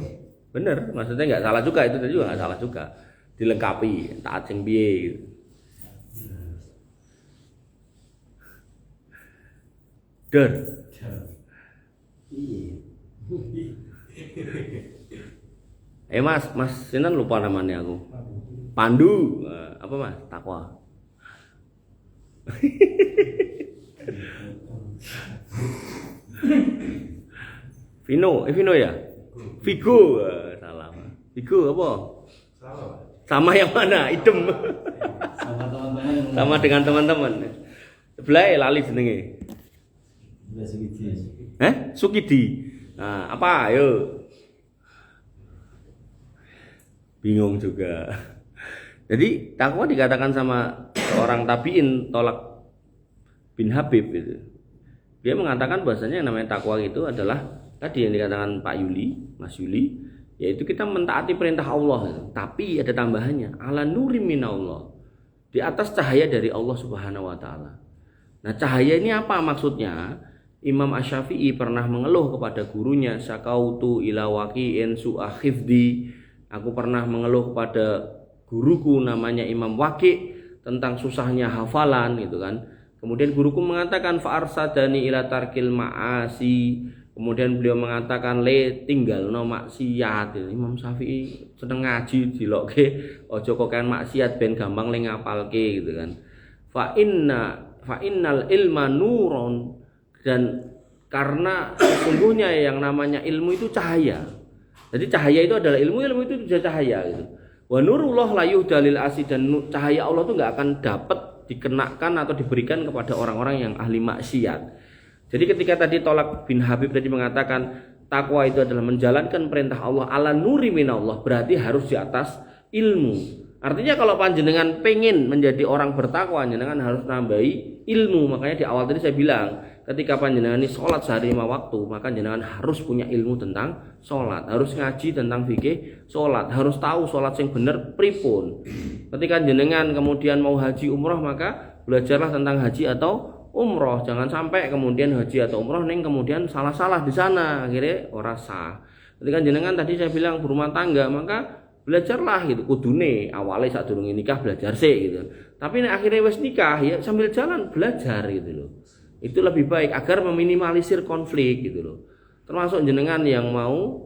S1: bener. Maksudnya nggak salah juga, itu tadi juga nggak salah juga. Dilengkapi taat sing piye gitu. Der. Iya. Mas Sinan lupa namanya aku. Pandu. Apa Mas? Takwa. Vino ya? Vigo. Salah. Vigo apa? Sama yang mana? Idem.
S3: Sama teman-teman.
S1: Sama dengan teman-teman. Sebelah lali jenenge. Sukidi. Nah, apa? Ayo. Bingung juga. Jadi takwa dikatakan sama seorang tabiin Tolak bin Habib itu. Dia mengatakan bahwasanya yang namanya takwa itu adalah tadi yang dikatakan Pak Yuli, Mas Yuli, yaitu kita mentaati perintah Allah gitu. Tapi ada tambahannya, ala nuri minallah, di atas cahaya dari Allah Subhanahu wa taala. Nah, cahaya ini apa maksudnya? Imam Asy-Syafi'i pernah mengeluh kepada gurunya, syakautu ila waqi'in su'a hifdi. Aku pernah mengeluh kepada guruku namanya Imam Waqi' tentang susahnya hafalan gitu kan. Kemudian guruku mengatakan fa'arsadani ila tarkil ma'asi. Kemudian beliau mengatakan tinggalno maksiat. Imam Syafi'i seneng ngaji dilokke aja kok kan maksiat ben gampang le ngapalke gitu kan. Fa innal ilma nurun, dan karena sesungguhnya yang namanya ilmu itu cahaya. Jadi cahaya itu adalah ilmu itu juga cahaya gitu. Wa nurullah la yuhdalil asi, dan cahaya Allah itu enggak akan dapat dikenakan atau diberikan kepada orang-orang yang ahli maksiat. Jadi ketika tadi Tolak bin Habib tadi mengatakan takwa itu adalah menjalankan perintah Allah ala nuri minallah, berarti harus di atas ilmu. Artinya kalau panjenengan pengen menjadi orang bertakwa, panjenengan harus nambahi ilmu. Makanya di awal tadi saya bilang, ketika panjenengan ini sholat sehari 5 waktu, maka panjenengan harus punya ilmu tentang sholat, harus ngaji tentang fikih sholat, harus tahu sholat yang benar pripun. Ketika panjenengan kemudian mau haji umroh, maka belajarlah tentang haji atau umroh. Jangan sampai kemudian haji atau umroh neng kemudian salah-salah di sana, akhirnya ora sah. Ketika panjenengan tadi saya bilang berumah tangga, maka belajarlah gitu, kudune awalnya saat durung nikah belajar sih gitu. Tapi akhirnya wes nikah ya sambil jalan belajar gitu loh. Itu lebih baik agar meminimalisir konflik gitu loh. Termasuk jenengan yang mau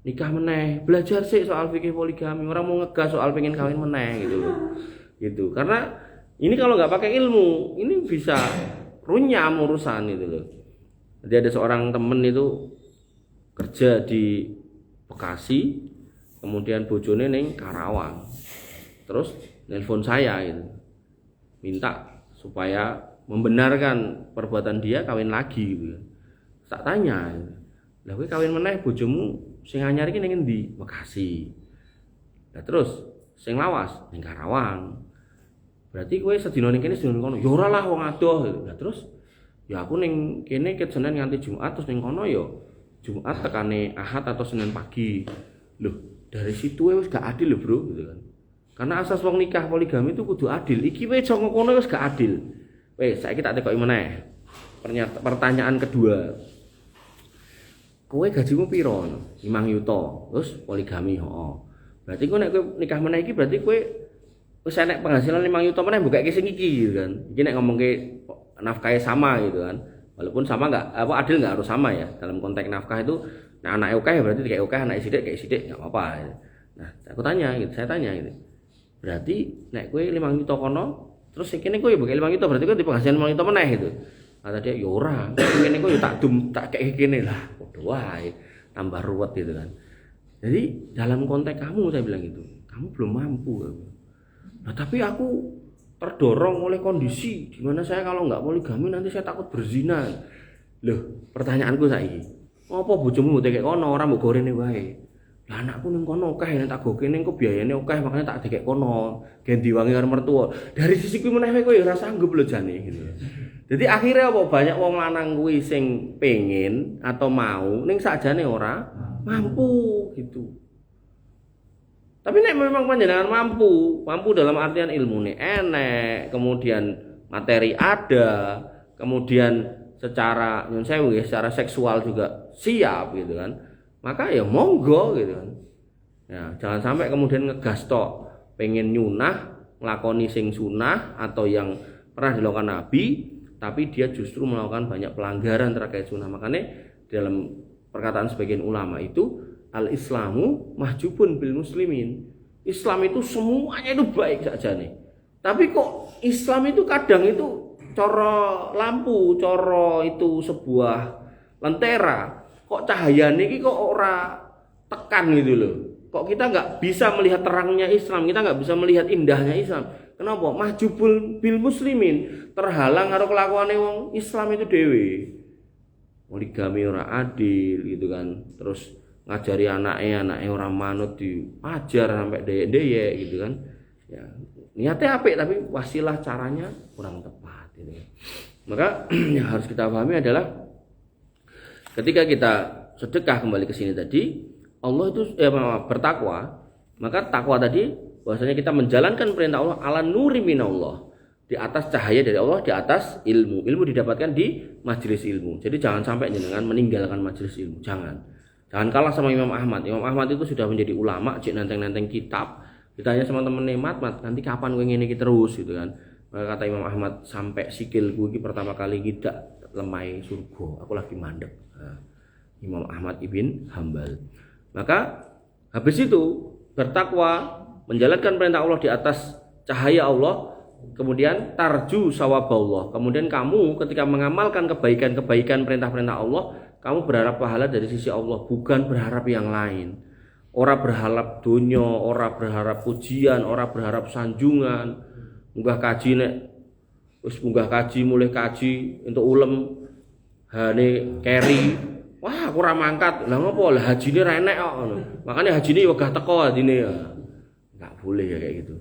S1: nikah meneh, belajar sih soal fikih poligami. Orang mau ngegas soal pengen kawin meneh gitu loh. Gitu. Karena ini kalau nggak pakai ilmu, ini bisa runyam urusan gitu loh. Jadi ada seorang temen itu kerja di Bekasi, kemudian bojone ning Karawang. Terus nelpon saya gitu. Minta supaya membenarkan perbuatan dia kawin lagi gitu. Tak tanya. Lah kowe kawin meneh bojomu sing anyar iki ning endi? Bekasi. Lah terus sing lawas ning Karawang. Berarti kowe sedina ning kene sedina kono. Ya ora lah wong adoh. Lah terus ya aku ning kene ket Senin nganti Jumat, terus ning kono ya Jumat tekane Ahad atau Senin pagi. Loh, dari situ wis gak adil lho bro gitu kan. Karena asas wong nikah poligami itu kudu adil. Iki wis jong ngono wis gak adil. Wes saiki tak tekoki meneh. Pertanyaan kedua. Kowe gajimu piro? 5 juta. Terus poligami, heeh. Berarti kowe nek kowe nikah meneh iki berarti kowe wis enek penghasilan 5 juta meneh mbukake sing iki gitu kan. Iki nek ngomongke nafkahe sama gitu kan. Walaupun sama enggak adil enggak harus sama ya. Dalam konteks nafkah itu nah anaknya oke berarti kayak oke, anaknya sidik kayak sidik nggak apa-apa. Nah aku tanya gitu, saya tanya gitu. Berarti nek kue 5 juta kono, terus yang kene kue pakai 5 juta berarti kue di penghasilan 5 juta meneh gitu. Kata dia yora, kene kue tak kayak gini lah, bodoh wae, tambah ruwet gitu kan. Jadi dalam konteks kamu saya bilang gitu, kamu belum mampu. Nah tapi aku terdorong oleh kondisi dimana saya kalau nggak poligami nanti saya takut berzina. Loh pertanyaanku saiki. Apa bojomu mbok tekek kono ora mbok gorene wae. Lah anakku ning kono akeh nek tak gokene engko biayane akeh makanya tak tekek kono. Gen diwangi karo mertua. Dari sisi kuwi meneh kowe ya ora sanggup lho jane gitu. Jadi akhirnya apa banyak wong lanang kuwi sing pengen atau mau ning sakjane ora mampu gitu. Tapi nek memang panjenengan mampu dalam artian ilmune enek, kemudian materi ada, kemudian secara nyun sewu ya, secara seksual juga siap gitu kan. Maka ya monggo gitu kan. Ya, jangan sampai kemudian ngegas tok pengen nyunah, nglakoni sing sunah atau yang pernah dilakukan Nabi, tapi dia justru melakukan banyak pelanggaran terkait sunah. Makanya dalam perkataan sebagian ulama itu al-Islamu mahjubun bil muslimin. Islam itu semuanya itu baik saja nih. Tapi kok Islam itu kadang itu coro lampu, coro itu sebuah lentera. Kok cahayanya ini kok ora tekan gitu loh. Kok kita nggak bisa melihat terangnya Islam, kita nggak bisa melihat indahnya Islam. Kenapa? Mahjubul bil muslimin, terhalang karo kelakuane wong Islam itu dewe. Poligami ora adil gitu kan. Terus ngajari anaknya orang manut diajar sampai deye-deye gitu kan. Ya, niatnya apik tapi wasilah caranya kurang tepat gitu. Maka yang harus kita pahami adalah ketika kita sedekah kembali ke sini tadi, Allah itu bertakwa, maka takwa tadi bahwasanya kita menjalankan perintah Allah ala nuri minallah, di atas cahaya dari Allah, di atas ilmu. Ilmu didapatkan di majelis ilmu. Jadi jangan sampai jenengan meninggalkan majelis ilmu. Jangan kalah sama Imam Ahmad. Imam Ahmad itu sudah menjadi ulama, cek nenteng-nenteng kitab. Ditanya sama temen mat, nanti kapan gue ngene iki terus gitu kan. Maka kata Imam Ahmad, sampai sikilku ini pertama kali tidak lemai surga, aku lagi mandek. Nah, Imam Ahmad ibn Hambal. Maka habis itu bertakwa, menjalankan perintah Allah di atas cahaya Allah, kemudian tarju sawaballah. Kemudian kamu ketika mengamalkan kebaikan-kebaikan perintah-perintah Allah, kamu berharap pahala dari sisi Allah, bukan berharap yang lain. Ora berharap dunya, ora berharap pujian, ora berharap sanjungan. Munggah kaji nek wis munggah kaji, mulai kaji entuk ulem hane keri. Wah, aku ora mangkat. Lah ngopo? Lah hajine ra enek kok ngono. Makane hajine wegah teko adine ya. Enggak boleh ya kayak gitu.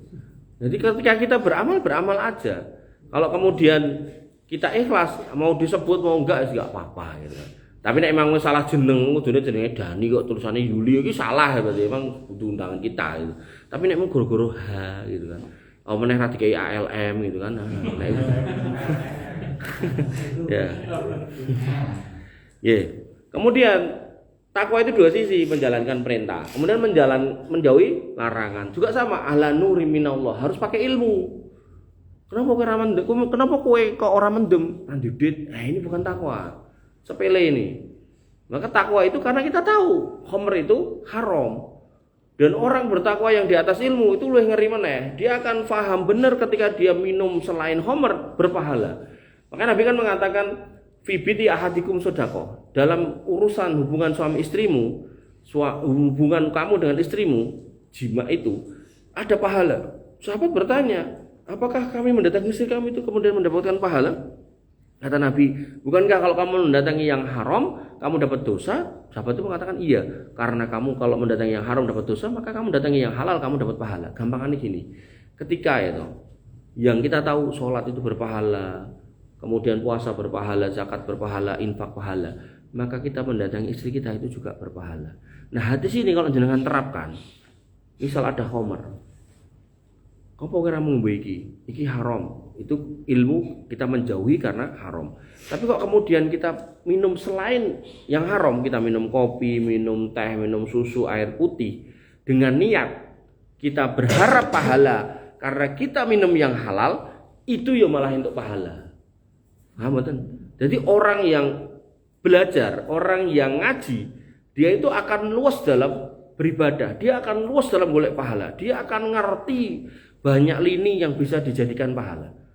S1: Jadi ketika kita beramal aja. Kalau kemudian kita ikhlas, mau disebut mau enggak enggak apa-apa gitu kan. Tapi nek emang salah jeneng, kudune jenenge Dani kok tulisannya Yuli iki salah berarti emang kudu undangan kita gitu. Tapi nek mung goro-goro H gitu kan. Oh meneh ra dikai ALM gitu kan. Nah, itu. Ya. Yeah. Kemudian takwa itu dua sisi, menjalankan perintah, kemudian menjauhi larangan. Juga sama, ala nuri minallah, harus pakai ilmu. Kenapa kowe kok orang mendem? Andidit. Nah, ini bukan takwa. Sepele ini. Maka takwa itu karena kita tahu khamr itu haram. Dan orang bertakwa yang di atas ilmu itu luwih ngeri meneh. Dia akan faham benar ketika dia minum selain khamr berpahala. Maka Nabi kan mengatakan fi biti ahadikum sodako. Dalam urusan hubungan suami istrimu, hubungan kamu dengan istrimu, jima itu ada pahala. Sahabat bertanya, apakah kami mendatangi istri kami itu kemudian mendapatkan pahala? Kata Nabi, bukankah kalau kamu mendatangi yang haram, kamu dapat dosa? Sahabat itu mengatakan iya, karena kamu kalau mendatangi yang haram dapat dosa, maka kamu mendatangi yang halal, kamu dapat pahala. Gampangannya gini, ketika itu, yang kita tahu sholat itu berpahala, kemudian puasa berpahala, zakat berpahala, infak pahala, maka kita mendatangi istri kita itu juga berpahala. Nah hati sini kalau jenengan terapkan, misal ada khamr, apa kira membaiki? Iki haram. Itu ilmu kita menjauhi karena haram. Tapi kok kemudian kita minum selain yang haram, kita minum kopi, minum teh, minum susu, air putih dengan niat kita berharap pahala karena kita minum yang halal, itu ya malah untuk pahala. Paham betul? Jadi orang yang belajar, orang yang ngaji, dia itu akan luas dalam beribadah, dia akan luas dalam golek pahala, dia akan ngerti banyak lini yang bisa dijadikan pahala.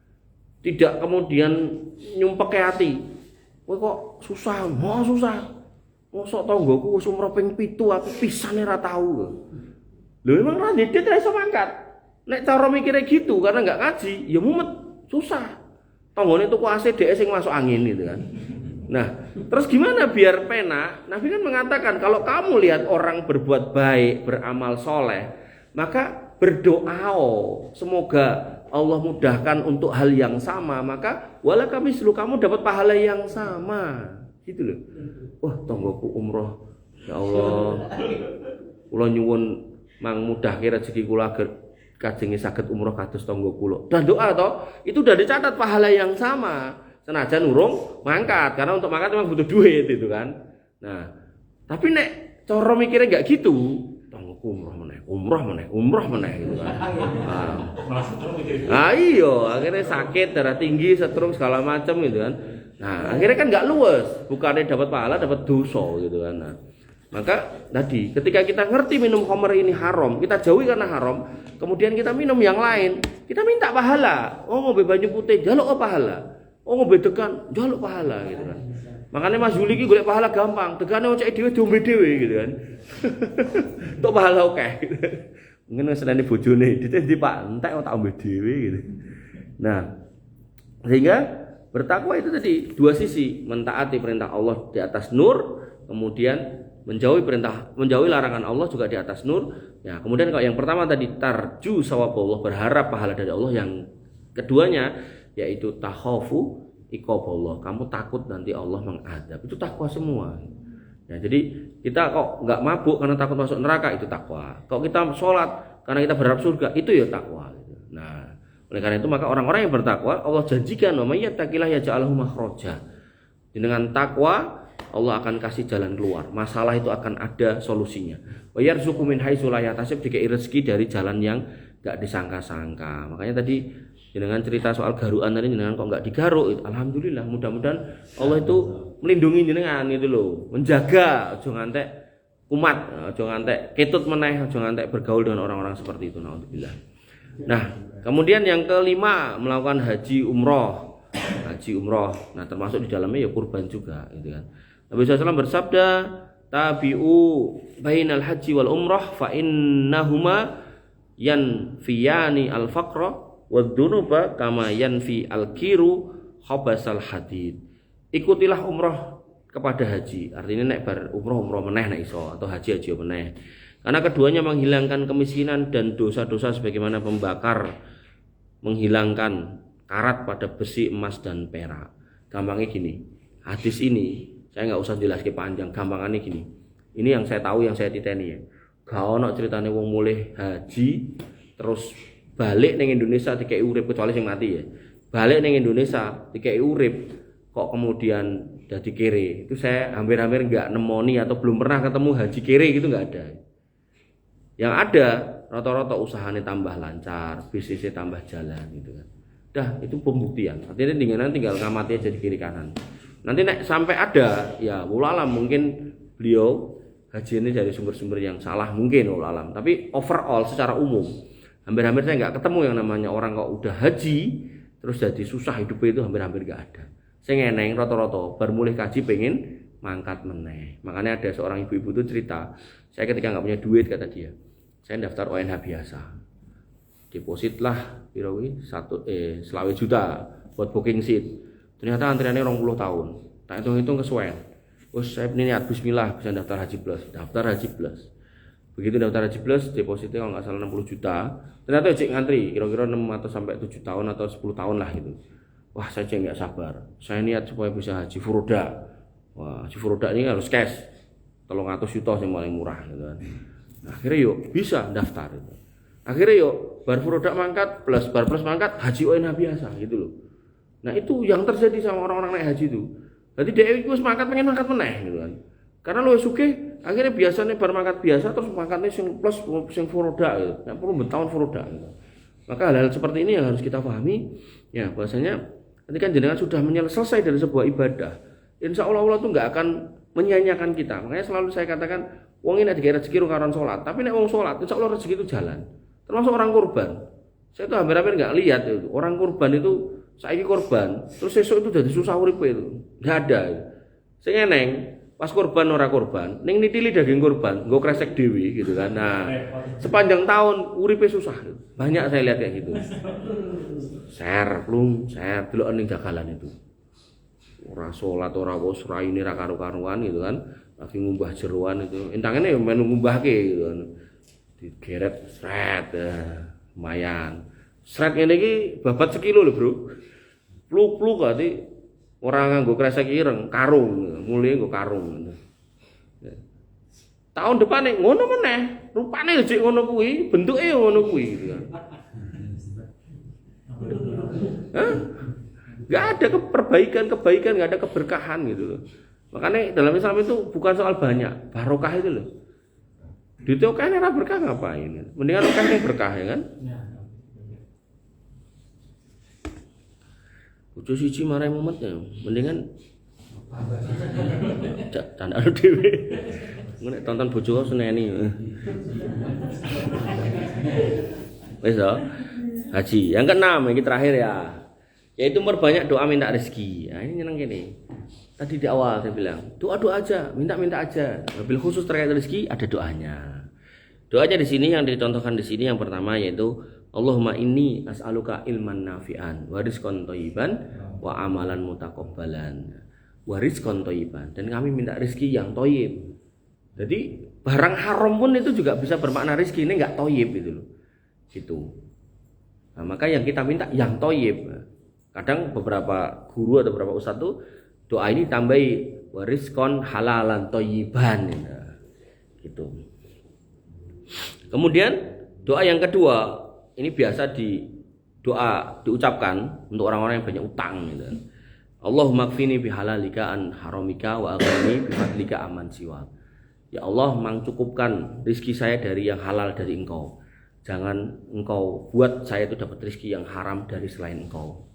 S1: Tidak kemudian nyumpek ke hati. Kowe kok susah, mau susah. Mosok tanggoku wis umur ping 7 aku pisane ra tau. Lho emang ra ndedit ra iso mangkat. Nek cara mikire gitu karena enggak ngaji, ya mumet, susah. Tanggane tuku AC dhek sing masuk angin gitu kan. Nah, terus gimana biar penak? Nabi kan mengatakan kalau kamu lihat orang berbuat baik, beramal soleh, maka berdoa semoga Allah mudahkan untuk hal yang sama, maka wala kami selalu kamu dapat pahala yang sama gitu loh. Wah tonggoku umroh ya Allah, kula nyuwun mang mudahke rezeki kula kajenge saged umroh kados tonggo kula. Dan doa toh itu udah dicatat pahala yang sama senajan urung mangkat, karena untuk mangkat memang butuh duit itu kan. Nah tapi nek cara mikirnya enggak gitu, umroh meneh gitu kan. Nah iya, akhirnya sakit, darah tinggi, stroke segala macam gitu kan. Nah, akhirnya kan enggak luwes, bukannya dapat pahala, dapat dosa gitu kan. Nah, maka tadi ketika kita ngerti minum khamr ini haram, kita jauhi karena haram, kemudian kita minum yang lain, kita minta pahala. Oh, ngombe banyu putih, jaluk pahala. Oh, ngombe dekan, jaluk pahala gitu kan. Makanya Mas Yuli iki golek pahala gampang, tegane ocek dhewe diombe dhewe gitu kan. Tok pahala akeh. Ngene senene bojone, dite Pak, entek kok tak ombe dhewe gitu. Nah, sehingga bertakwa itu tadi dua sisi, mentaati perintah Allah di atas nur, kemudian menjauhi larangan Allah juga di atas nur. Ya, kemudian kalau yang pertama tadi tarju sawaballah, berharap pahala dari Allah, yang keduanya yaitu takhafu iqaballah, kamu takut nanti Allah mengadab. Itu takwa semua. Ya, jadi kita kok nggak mabuk karena takut masuk neraka, itu takwa. Kok kita sholat karena kita berharap surga, itu ya takwa. Nah, oleh karena itu maka orang-orang yang bertakwa Allah janjikan, wa may yattaqillah yaj'al lahu makhraja. Dengan takwa Allah akan kasih jalan keluar. Masalah itu akan ada solusinya. Wa yarzuqu min haitsu la yahtasib, dikei rezeki dari jalan yang enggak disangka-sangka. Makanya tadi jenengan cerita soal garuan tadi, jenengan kok enggak digaruk, alhamdulillah, mudah-mudahan Allah itu melindungi jenengan itu loh, menjaga aja ngantek kumat, aja ngantek ketut meneh, aja ngantek bergaul dengan orang-orang seperti itu. Naudzubillah. Nah, kemudian yang kelima melakukan haji umroh. Haji umroh. Nah, termasuk di dalamnya ya kurban juga gitu kan. Nabi SAW bersabda, tabi'u bainal haji wal umroh fa innahuma yanfiyani al-faqra wadzunuba kama yanfi al-kiru khabasal hadid. Ikutilah umroh kepada haji. Artinya nek bar umroh meneh nek iso, atau haji meneh. Karena keduanya menghilangkan kemiskinan dan dosa-dosa sebagaimana pembakar menghilangkan karat pada besi, emas dan perak. Gampangnya gini, hadis ini saya nggak usah jelaskan panjang, gampangannya gini. Ini yang saya tahu, yang saya titeni ya. Gak ono ceritane wong mulih haji terus balik ning Indonesia dikei urip, kecuali sing mati ya. Balik ning Indonesia dikei urip kok kemudian dadi kere. Itu saya hampir-hampir enggak nemoni atau belum pernah ketemu haji kere gitu, enggak ada. Yang ada rata-rata usahanya tambah lancar, bisnisnya tambah jalan gitu kan. Dah, itu pembuktian. Artinya tinggal ngamati aja di kiri kanan. Nanti nek sampai ada ya ulalam, mungkin beliau haji ini dari sumber-sumber yang salah mungkin ulalam. Tapi overall secara umum hampir-hampir saya nggak ketemu yang namanya orang kok udah haji terus jadi susah hidupnya, itu hampir-hampir nggak ada. Saya ngeneng rata-rata baru mulai kaji pengen mangkat meneh. Makanya ada seorang ibu-ibu itu cerita, saya ketika nggak punya duit kata dia, saya daftar ONH biasa, deposit lah selawe juta buat booking seat. Ternyata antriannya 20 tahun. Tak hitung-hitung kesuwen. Terus saya niat bismillah bisa daftar haji plus. Daftar haji plus. Begitu daftar haji plus, depositnya kalau nggak salah 60 juta. Ternyata cek ngantri kira-kira 6 atau sampai 7 tahun atau 10 tahun lah gitu. Wah, saya nggak sabar. Saya niat supaya bisa haji furoda. Wah, haji furoda ini harus cash. 300 juta yang paling murah gitu kan. Nah, akhirnya yuk bisa daftar gitu. Akhirnya yuk bar furoda mangkat plus bar plus mangkat haji ONH biasa gitu loh. Nah, itu yang terjadi sama orang-orang naik haji itu. Jadi dia itu pengen mangkat meneh gitu kan. Karena lu sugih, akhirnya biasanya bar mangkat biasa terus mangkatnya sing plus sing furoda gitu. Nek perlu bertahun furoda gitu. Maka hal-hal seperti ini yang harus kita pahami ya, bahwasanya ketika jenengan sudah selesai dari sebuah ibadah, insya Allah Allah tuh nggak akan menyanyiakan kita. Makanya selalu saya katakan, wong ini ada rezeki karon sholat, tapi nek wong sholat, insya Allah rezeki itu jalan. Termasuk orang kurban. Saya tuh hampir-hampir nggak lihat itu orang kurban itu saiki korban, terus esok itu jadi susah urip itu. Enggak ada. Sing eneng, pas korban ora korban, ning nitili daging korban, nggo kresek dhewe gitu kan. Nah, sepanjang tahun uripe susah. Banyak saya lihat kayak gitu. Share delok ning jagalan itu. Ora salat, ora wos, raine ra karu-karuan gitu kan. Lagi ngumbah jeroan itu. Entangane ya menu ngumbahke gitu kan. Digeret sret, lumayan. Sret ngene iki babat sekilo lho, Bro. Pluk-pluk ati ora nganggo kresek ireng, karung, mulih nggo karung. Tahun depan ngono meneh, rupane jek ngono kuwi, bentuke ngono kuwi gitu kan. Hah? Enggak ada kebaikan, enggak ada keberkahan gitu loh. Makanya dalam Islam itu bukan soal banyak, barokah itu loh. Duit oke ora berkah ngapain? Mendingan oke yang berkah ya kan? Bojo siji marai mumet ya, mendingan canda dhewe. Nek tonton bojo seneni. Wis to. Haji. Yang keenam ini terakhir ya. Yaitu memperbanyak doa minta rezeki. Nah, ini nyeneng gini. Tadi di awal saya bilang, doa-doa aja, minta-minta aja. Mobil khusus terkait rezeki ada doanya. Doanya di sini yang dicontohkan di sini yang pertama yaitu Allahumma inni as'aluka ilman nafi'an wa rizqan thayyiban wa amalan mutaqabbalan. Wa rizqan thayyiban, dan kami minta rezeki yang thayyib. Jadi barang haram pun itu juga bisa bermakna rezeki, ini enggak thayyib gitu loh. Gitu. Nah, maka yang kita minta yang thayyib. Kadang beberapa guru atau beberapa ustadz tuh doa ini tambahi wariskon halalan toyiban gitu. Kemudian doa yang kedua ini biasa diucapkan untuk orang-orang yang banyak utang gitu. Allahumma kfini bihalalika an haramika wa aghnini bifadlika aman siwa. Ya Allah, cukupkan rizki saya dari yang halal dari Engkau. Jangan Engkau buat saya itu dapat rizki yang haram dari selain Engkau.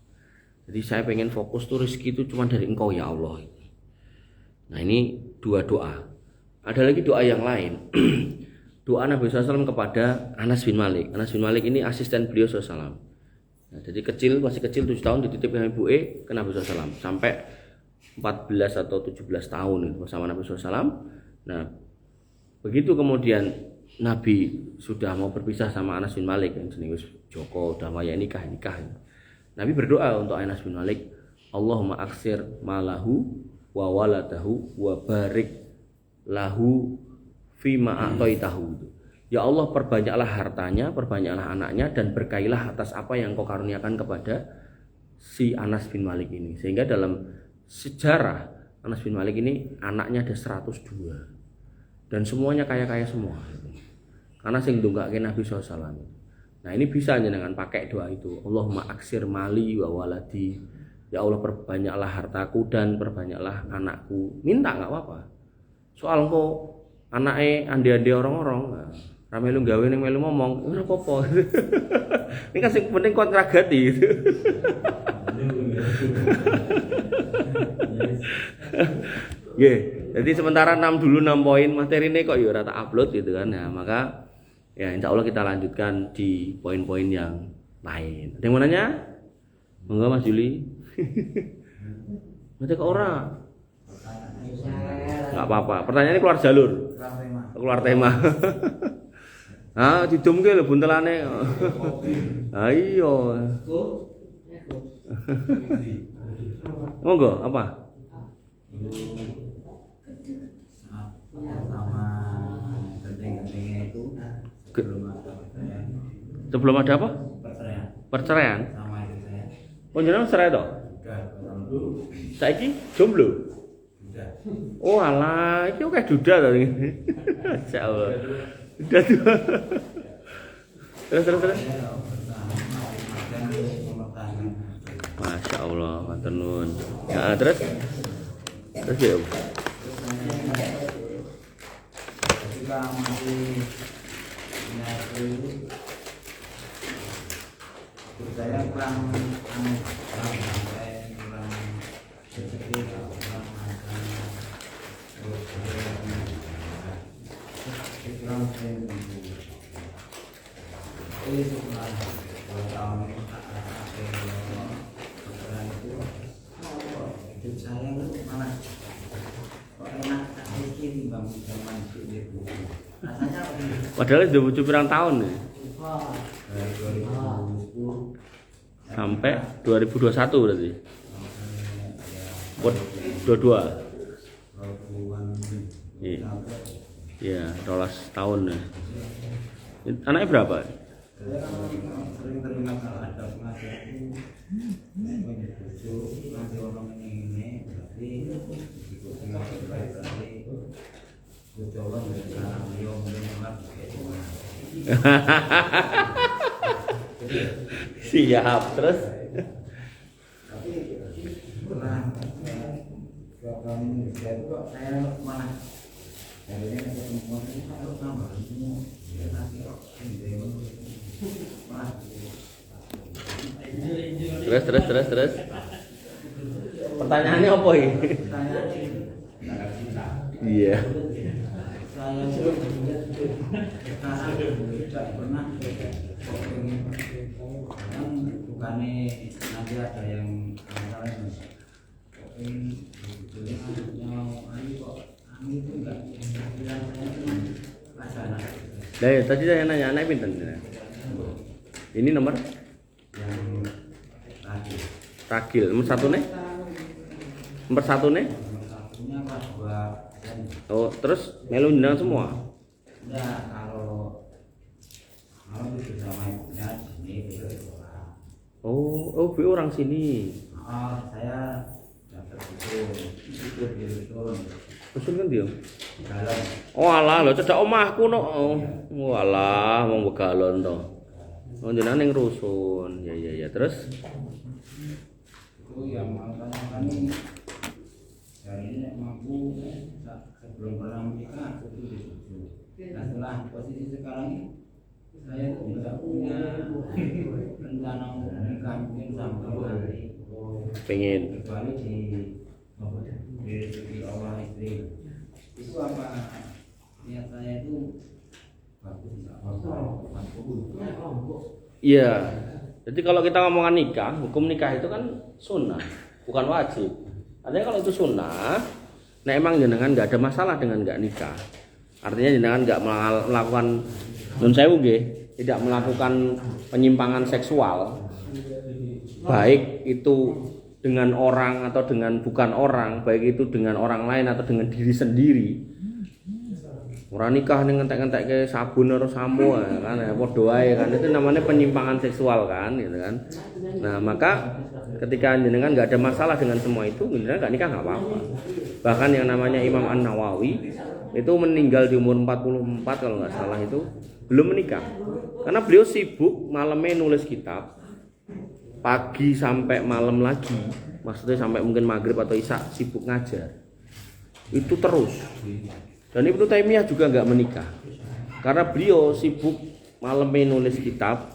S1: Jadi saya pengen fokus tuh rizki itu cuma dari Engkau ya Allah. Nah ini dua doa. Ada lagi doa yang lain. Doa Nabi SAW kepada Anas bin Malik. Anas bin Malik ini asisten beliau SAW. Nah, jadi masih kecil 7 tahun dititip sama Ibu ke Nabi SAW sampai 14 atau 17 tahun itu bersama Nabi SAW. Nah, begitu kemudian Nabi sudah mau berpisah sama Anas bin Malik yang jenis Joko udah waya nikah. Nabi berdoa untuk Anas bin Malik, Allahumma aksir malahu wa waladahu wa barik lahu fima a'taitahu. Ya Allah, perbanyaklah hartanya, perbanyaklah anaknya, dan berkailah atas apa yang Kau karuniakan kepada si Anas bin Malik ini. Sehingga dalam sejarah Anas bin Malik ini anaknya ada 102. Dan semuanya kaya-kaya semua. Karena sing ndongake Nabi SAW. Nah ini bisa dengan pakai doa itu. Allahumma aksir mali wa waladi. Ya Allah, perbanyaklah hartaku dan perbanyaklah anakku. Minta nggak apa-apa. Soal kok anaknya andi-andi orang-orang. Nah, ramelu gawe ning melu ngomong, ora apa-apa. Ini kan sing penting kuat ngragati. Nggih. Jadi sementara 6 poin materi ini kok ya ora tak upload gitu kan. Nah, maka ya insya Allah kita lanjutkan di poin-poin yang lain. Ada yang mau nanya? Monggo Mas Juli. Mesti kok ora? Enggak apa-apa. Pertanyaannya keluar jalur. Keluar tema. Ah, didumke lho buntelane. Ha iya. Monggo, apa?
S3: Sama genting-gentingnya itu
S1: Sebelum ada apa?
S3: perceraian.
S1: Perceraian.
S3: Sama itu saya.
S1: Oh, jenengan cerai toh? Saiki jomblo.
S3: Sudah.
S1: Oh alah, iki kayak duda to ngene. Insyaallah. Duda tuh. Terus. Masya Allah, matur nuwun. Ya, terus ya.
S3: Ketika masih menyatu, saya kurang sampai kurang rezeki, kurang makan, kurang itu setelah 2 tahun ini itu saya malah kok enak rezeki timbang zaman dulu. Rasanya
S1: Padahal sudah butuh berapa tahun nih?
S3: dari 2010
S1: Sampai 2021 berarti. 22. Iya, 12 tahun ya. Anaknya berapa?
S3: Sering terima kalau ada pengajian nanti orang ini berarti ikuti berarti coba dengan beliau mendengar
S1: Siap, terus
S3: tapi pernah kami saya mana dari pertemuan ini harus nambah semua nanti
S1: terus pertanyaannya apa ini? Iya.
S3: Saya tidak pernah yang bukannya nanti ada yang itu enggak
S1: Nah, tadi saya nanya anak pinten. Ini nomor
S3: yang tadi
S1: Ragil. Nomor satu nih? Nomor satu nih?
S3: satunya pas buat
S1: Oh, terus melu jenengan semua?
S3: kalau itu sama ibunya di sini itu
S1: Oh, BO orang sini.
S3: Saya dapat itu di dusun.
S1: Dusun kan dia.
S3: Galon.
S1: Oh alah, lho cedak omahku no. Oh alah, wong Begalon to. Oh jenengan ning rusun. Ya. Terus
S3: Itu yang makan ini. Dari ini mampu sebelum pernah menikah itu di dusun. Nah setelah posisi sekarang ini saya tidak punya rencana untuk menikah mungkin sampai nanti.
S1: pengen
S3: Kecuali di rezeki Allah istri. Itu apa niat saya itu bagus tidak bagus.
S1: iya. Jadi kalau kita ngomongin nikah, hukum nikah itu kan sunnah, bukan wajib. Artinya kalau itu sunnah, nah emang jenengan nggak ada masalah dengan nggak nikah. Artinya jenengan nggak melakukan nun sewu nggih, tidak melakukan penyimpangan seksual, baik itu dengan orang atau dengan bukan orang, baik itu dengan orang lain atau dengan diri sendiri. Orang nikah nih ngentek-ngentek ke sabun atau sampo kan, ya podo ae kan, itu namanya penyimpangan seksual kan, gitu kan. Nah maka ketika jenengan nggak ada masalah dengan semua itu, jenengan nggak nikah nggak apa-apa. Bahkan yang namanya Imam An-Nawawi itu meninggal di umur 44 kalau nggak salah itu belum menikah, karena beliau sibuk malamnya nulis kitab, pagi sampai malam lagi, maksudnya sampai mungkin maghrib atau isya sibuk ngajar, itu terus. Dan Ibnu Taimiyah juga nggak menikah, karena beliau sibuk malamnya nulis kitab,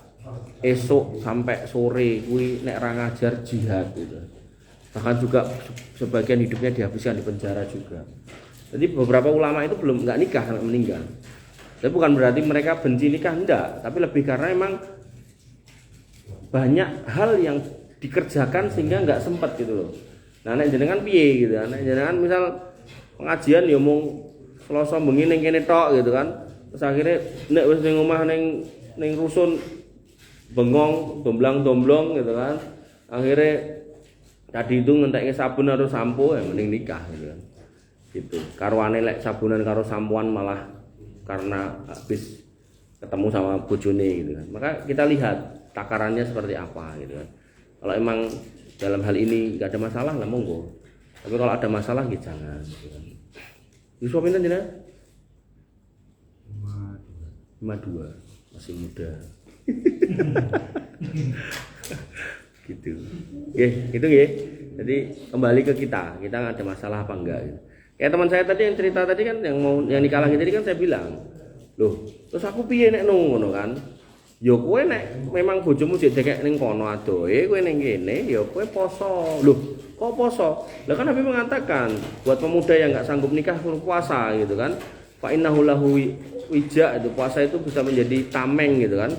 S1: esok sampai sore kuwi nek ra ngajar jihad gitu. Bahkan juga sebagian hidupnya dihabiskan di penjara juga. Jadi beberapa ulama itu belum nggak nikah sampai meninggal. Tapi bukan berarti mereka benci nikah, enggak, tapi lebih karena emang banyak hal yang dikerjakan sehingga nggak sempat gitu loh. Nah nek jenengan piye gitu, nek jenengan misal pengajian ya mung Selasa bengi ning kene tok gitu kan. Terus akhirnya nek wis ning omah ning rusun bengong, domblang-domblong gitu kan. Akhirnya tadi itu ngentekke sabun atau sampo ya mending nikah gitu kan. Gitu. Karwane lek sabunan karo sampoan malah karena habis ketemu sama bojone gitu kan. Maka kita lihat takarannya seperti apa gitu kan. Kalau emang dalam hal ini enggak ada masalah lah monggo. Tapi kalau ada masalah ya jangan gitu kan. Yusuf pinten jenengan? 52. Masih muda. Gitu. Nggih, gitu nggih. Jadi kembali ke kita nggak ada masalah apa enggak gitu. Kayak teman saya tadi yang cerita tadi kan yang nikah lagi tadi kan saya bilang, "Loh, terus aku piye nek ngono kan? Ya kowe nek memang bojomu jek dekek ning kono adohe, kowe ning kene ya kowe poso." Loh, kok poso? Lah kan Nabi mengatakan buat pemuda yang enggak sanggup nikah suruh puasa gitu kan. Fa innahu lahu wija, itu puasa itu bisa menjadi tameng gitu kan.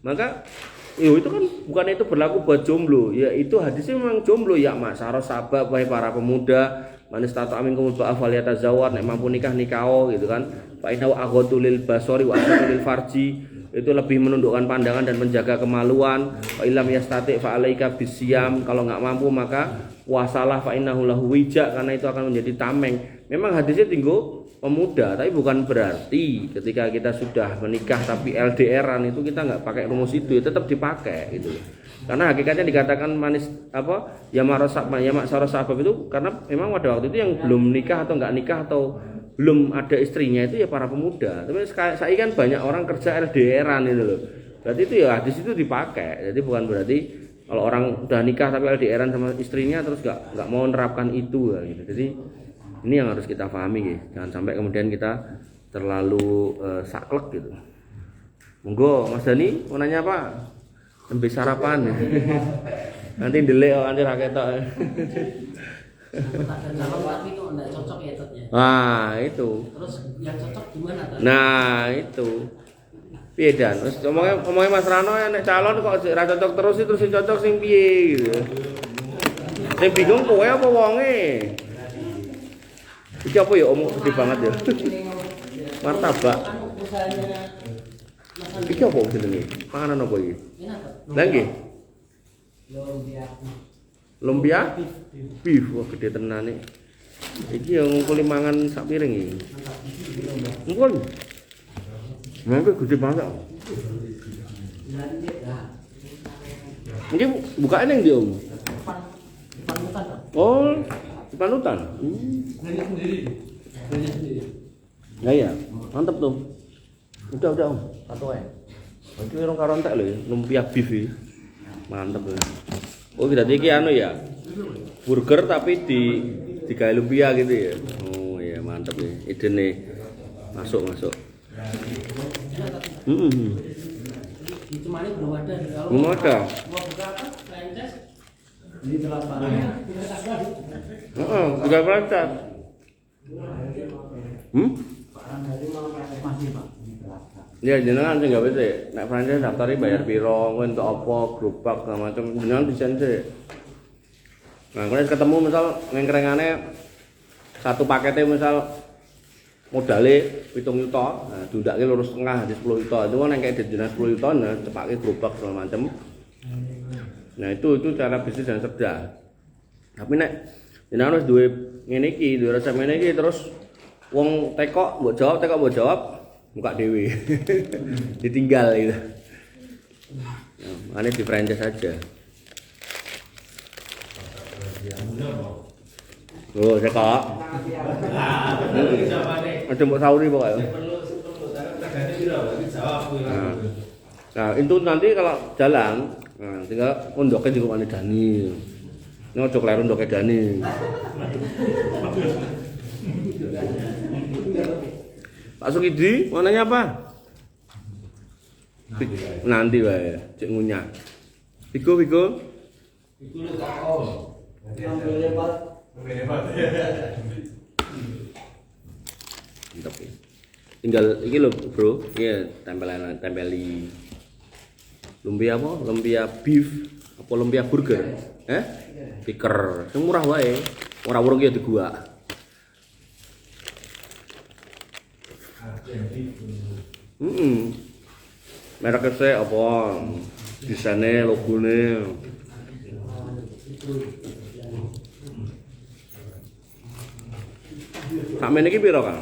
S1: Maka itu kan bukan itu berlaku buat jomblo. Ya itu hadisnya memang jomblo ya masyarakat sahabat wahai para pemuda, manis tato amin kumul ba'af waliyatazawwad, nek mampu nikah nikaho gitu kan. Fa innahu aghaddu lil basari wa ahsanu lil farji, itu lebih menundukkan pandangan dan menjaga kemaluan. Fa illam yastati fa alaika bisyam, kalau enggak mampu maka puasalah, fa innahu lahu wija, karena itu akan menjadi tameng. Memang hadisnya tinggal pemuda, tapi bukan berarti ketika kita sudah menikah tapi LDRan itu kita nggak pakai rumus itu, ya tetap dipakai gitu. Karena hakikatnya dikatakan manis apa ya maksara sahabat itu karena memang pada waktu itu yang belum nikah atau nggak nikah atau belum ada istrinya itu ya para pemuda. Tapi saya kan banyak orang kerja LDRan itu loh. Berarti itu ya hadis itu dipakai. Jadi bukan berarti kalau orang udah nikah tapi LDRan sama istrinya terus nggak mau menerapkan itu ya, gitu. Jadi ini yang harus kita pahami gitu. Jangan sampai kemudian kita terlalu saklek gitu. Monggo Mas Dani mau nanya apa? Nembe sarapan. Nanti ndelek nanti ra ketok.
S2: Calon tapi kok enggak cocok ya tetnya.
S1: Nah, itu.
S2: Terus yang cocok gimana tuh?
S1: Nah, itu. Piye Dan? Terus omongnya Mas Rano nek calon kok ra cocok terus itu sing cocok sing piye gitu. Sing bingung kowe apa wonge? Iki apa ya omong gede banget ya. Martabak. Iki apa jenenge? Panganan apa iki? Lah nggih. Lumpia beef, wah gede tenan iki. Iki yang ngungkuli mangan sak piring iki. Ngungkul. Mangke gede banget. Mungkin bukaan yang dia Om.
S2: Depan hutan Pak.
S1: Oh, di panutan.
S2: Nanya sendiri. Nanya sendiri.
S1: Ya ya, mantep tuh. Udah Om, satu aja. Itu orang karontek loh, lumpia beef ini. Mantep tuh. Oh kita iki anu ya, burger tapi di kayak lumpia gitu ya. Oh iya mantep nih, ide nih. Masuk.
S2: Di Cemani belum ada. Kalau
S1: Belum ada.
S2: mau buka apa? Franchise.
S3: Ini telapak.
S1: Bukan franchise.
S3: Masih Pak. Ini telapak.
S1: Ya jenengan sing gawe sih. Nek franchise daftare bayar piro, kowe entuk apa, gerobak segala macam. Jenengan desain sih. Nah, kalau ketemu misal ngengkrengane satu paketnya misal modalnya 7 juta, nah diundake lurus tengah di 10 juta. Itu kan yang kayak di 10 juta, nah cepake gerobak segala macam. Nah, itu cara bisnis yang cerdas. Tapi nek jenengan wis duwe ngene iki, duwe resep ngene iki terus wong teko mbok jawab, buka dewe. Ditinggal gitu. Nah, ini di franchise aja. Oh, saya kak. Ada mbok sauri pokoknya. Nah, itu nanti kalau jalan, nah, tinggal ndoknya juga mana Dani. Ini ojo kleru ndoknya Dani. Pak Sukidi, mau nanya apa? Nanti wae, cek ngunyah. Piko. Mantap ya. Tinggal iki lho, Bro. Iya, tempeli lumpia apa? Lumpia beef apa lumpia burger? Piker. Sing murah wae. Ora urung ya di gua. Mereknya saya apa? Desainnya, logonya. Sampe niki piro, Kang?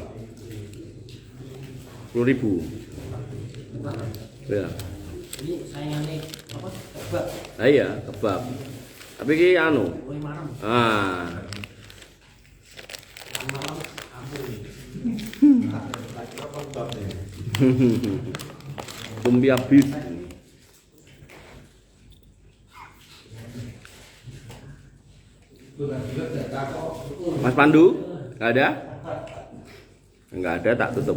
S1: 10.000. Ya.
S2: Ini sayangannya apa? Kebab.
S1: Nah iya, kebab. Tapi iki anu.
S2: Kue maram. Maram
S1: Lumpia beef. Mas Pandu, nggak ada? Nggak ada, tak tutup.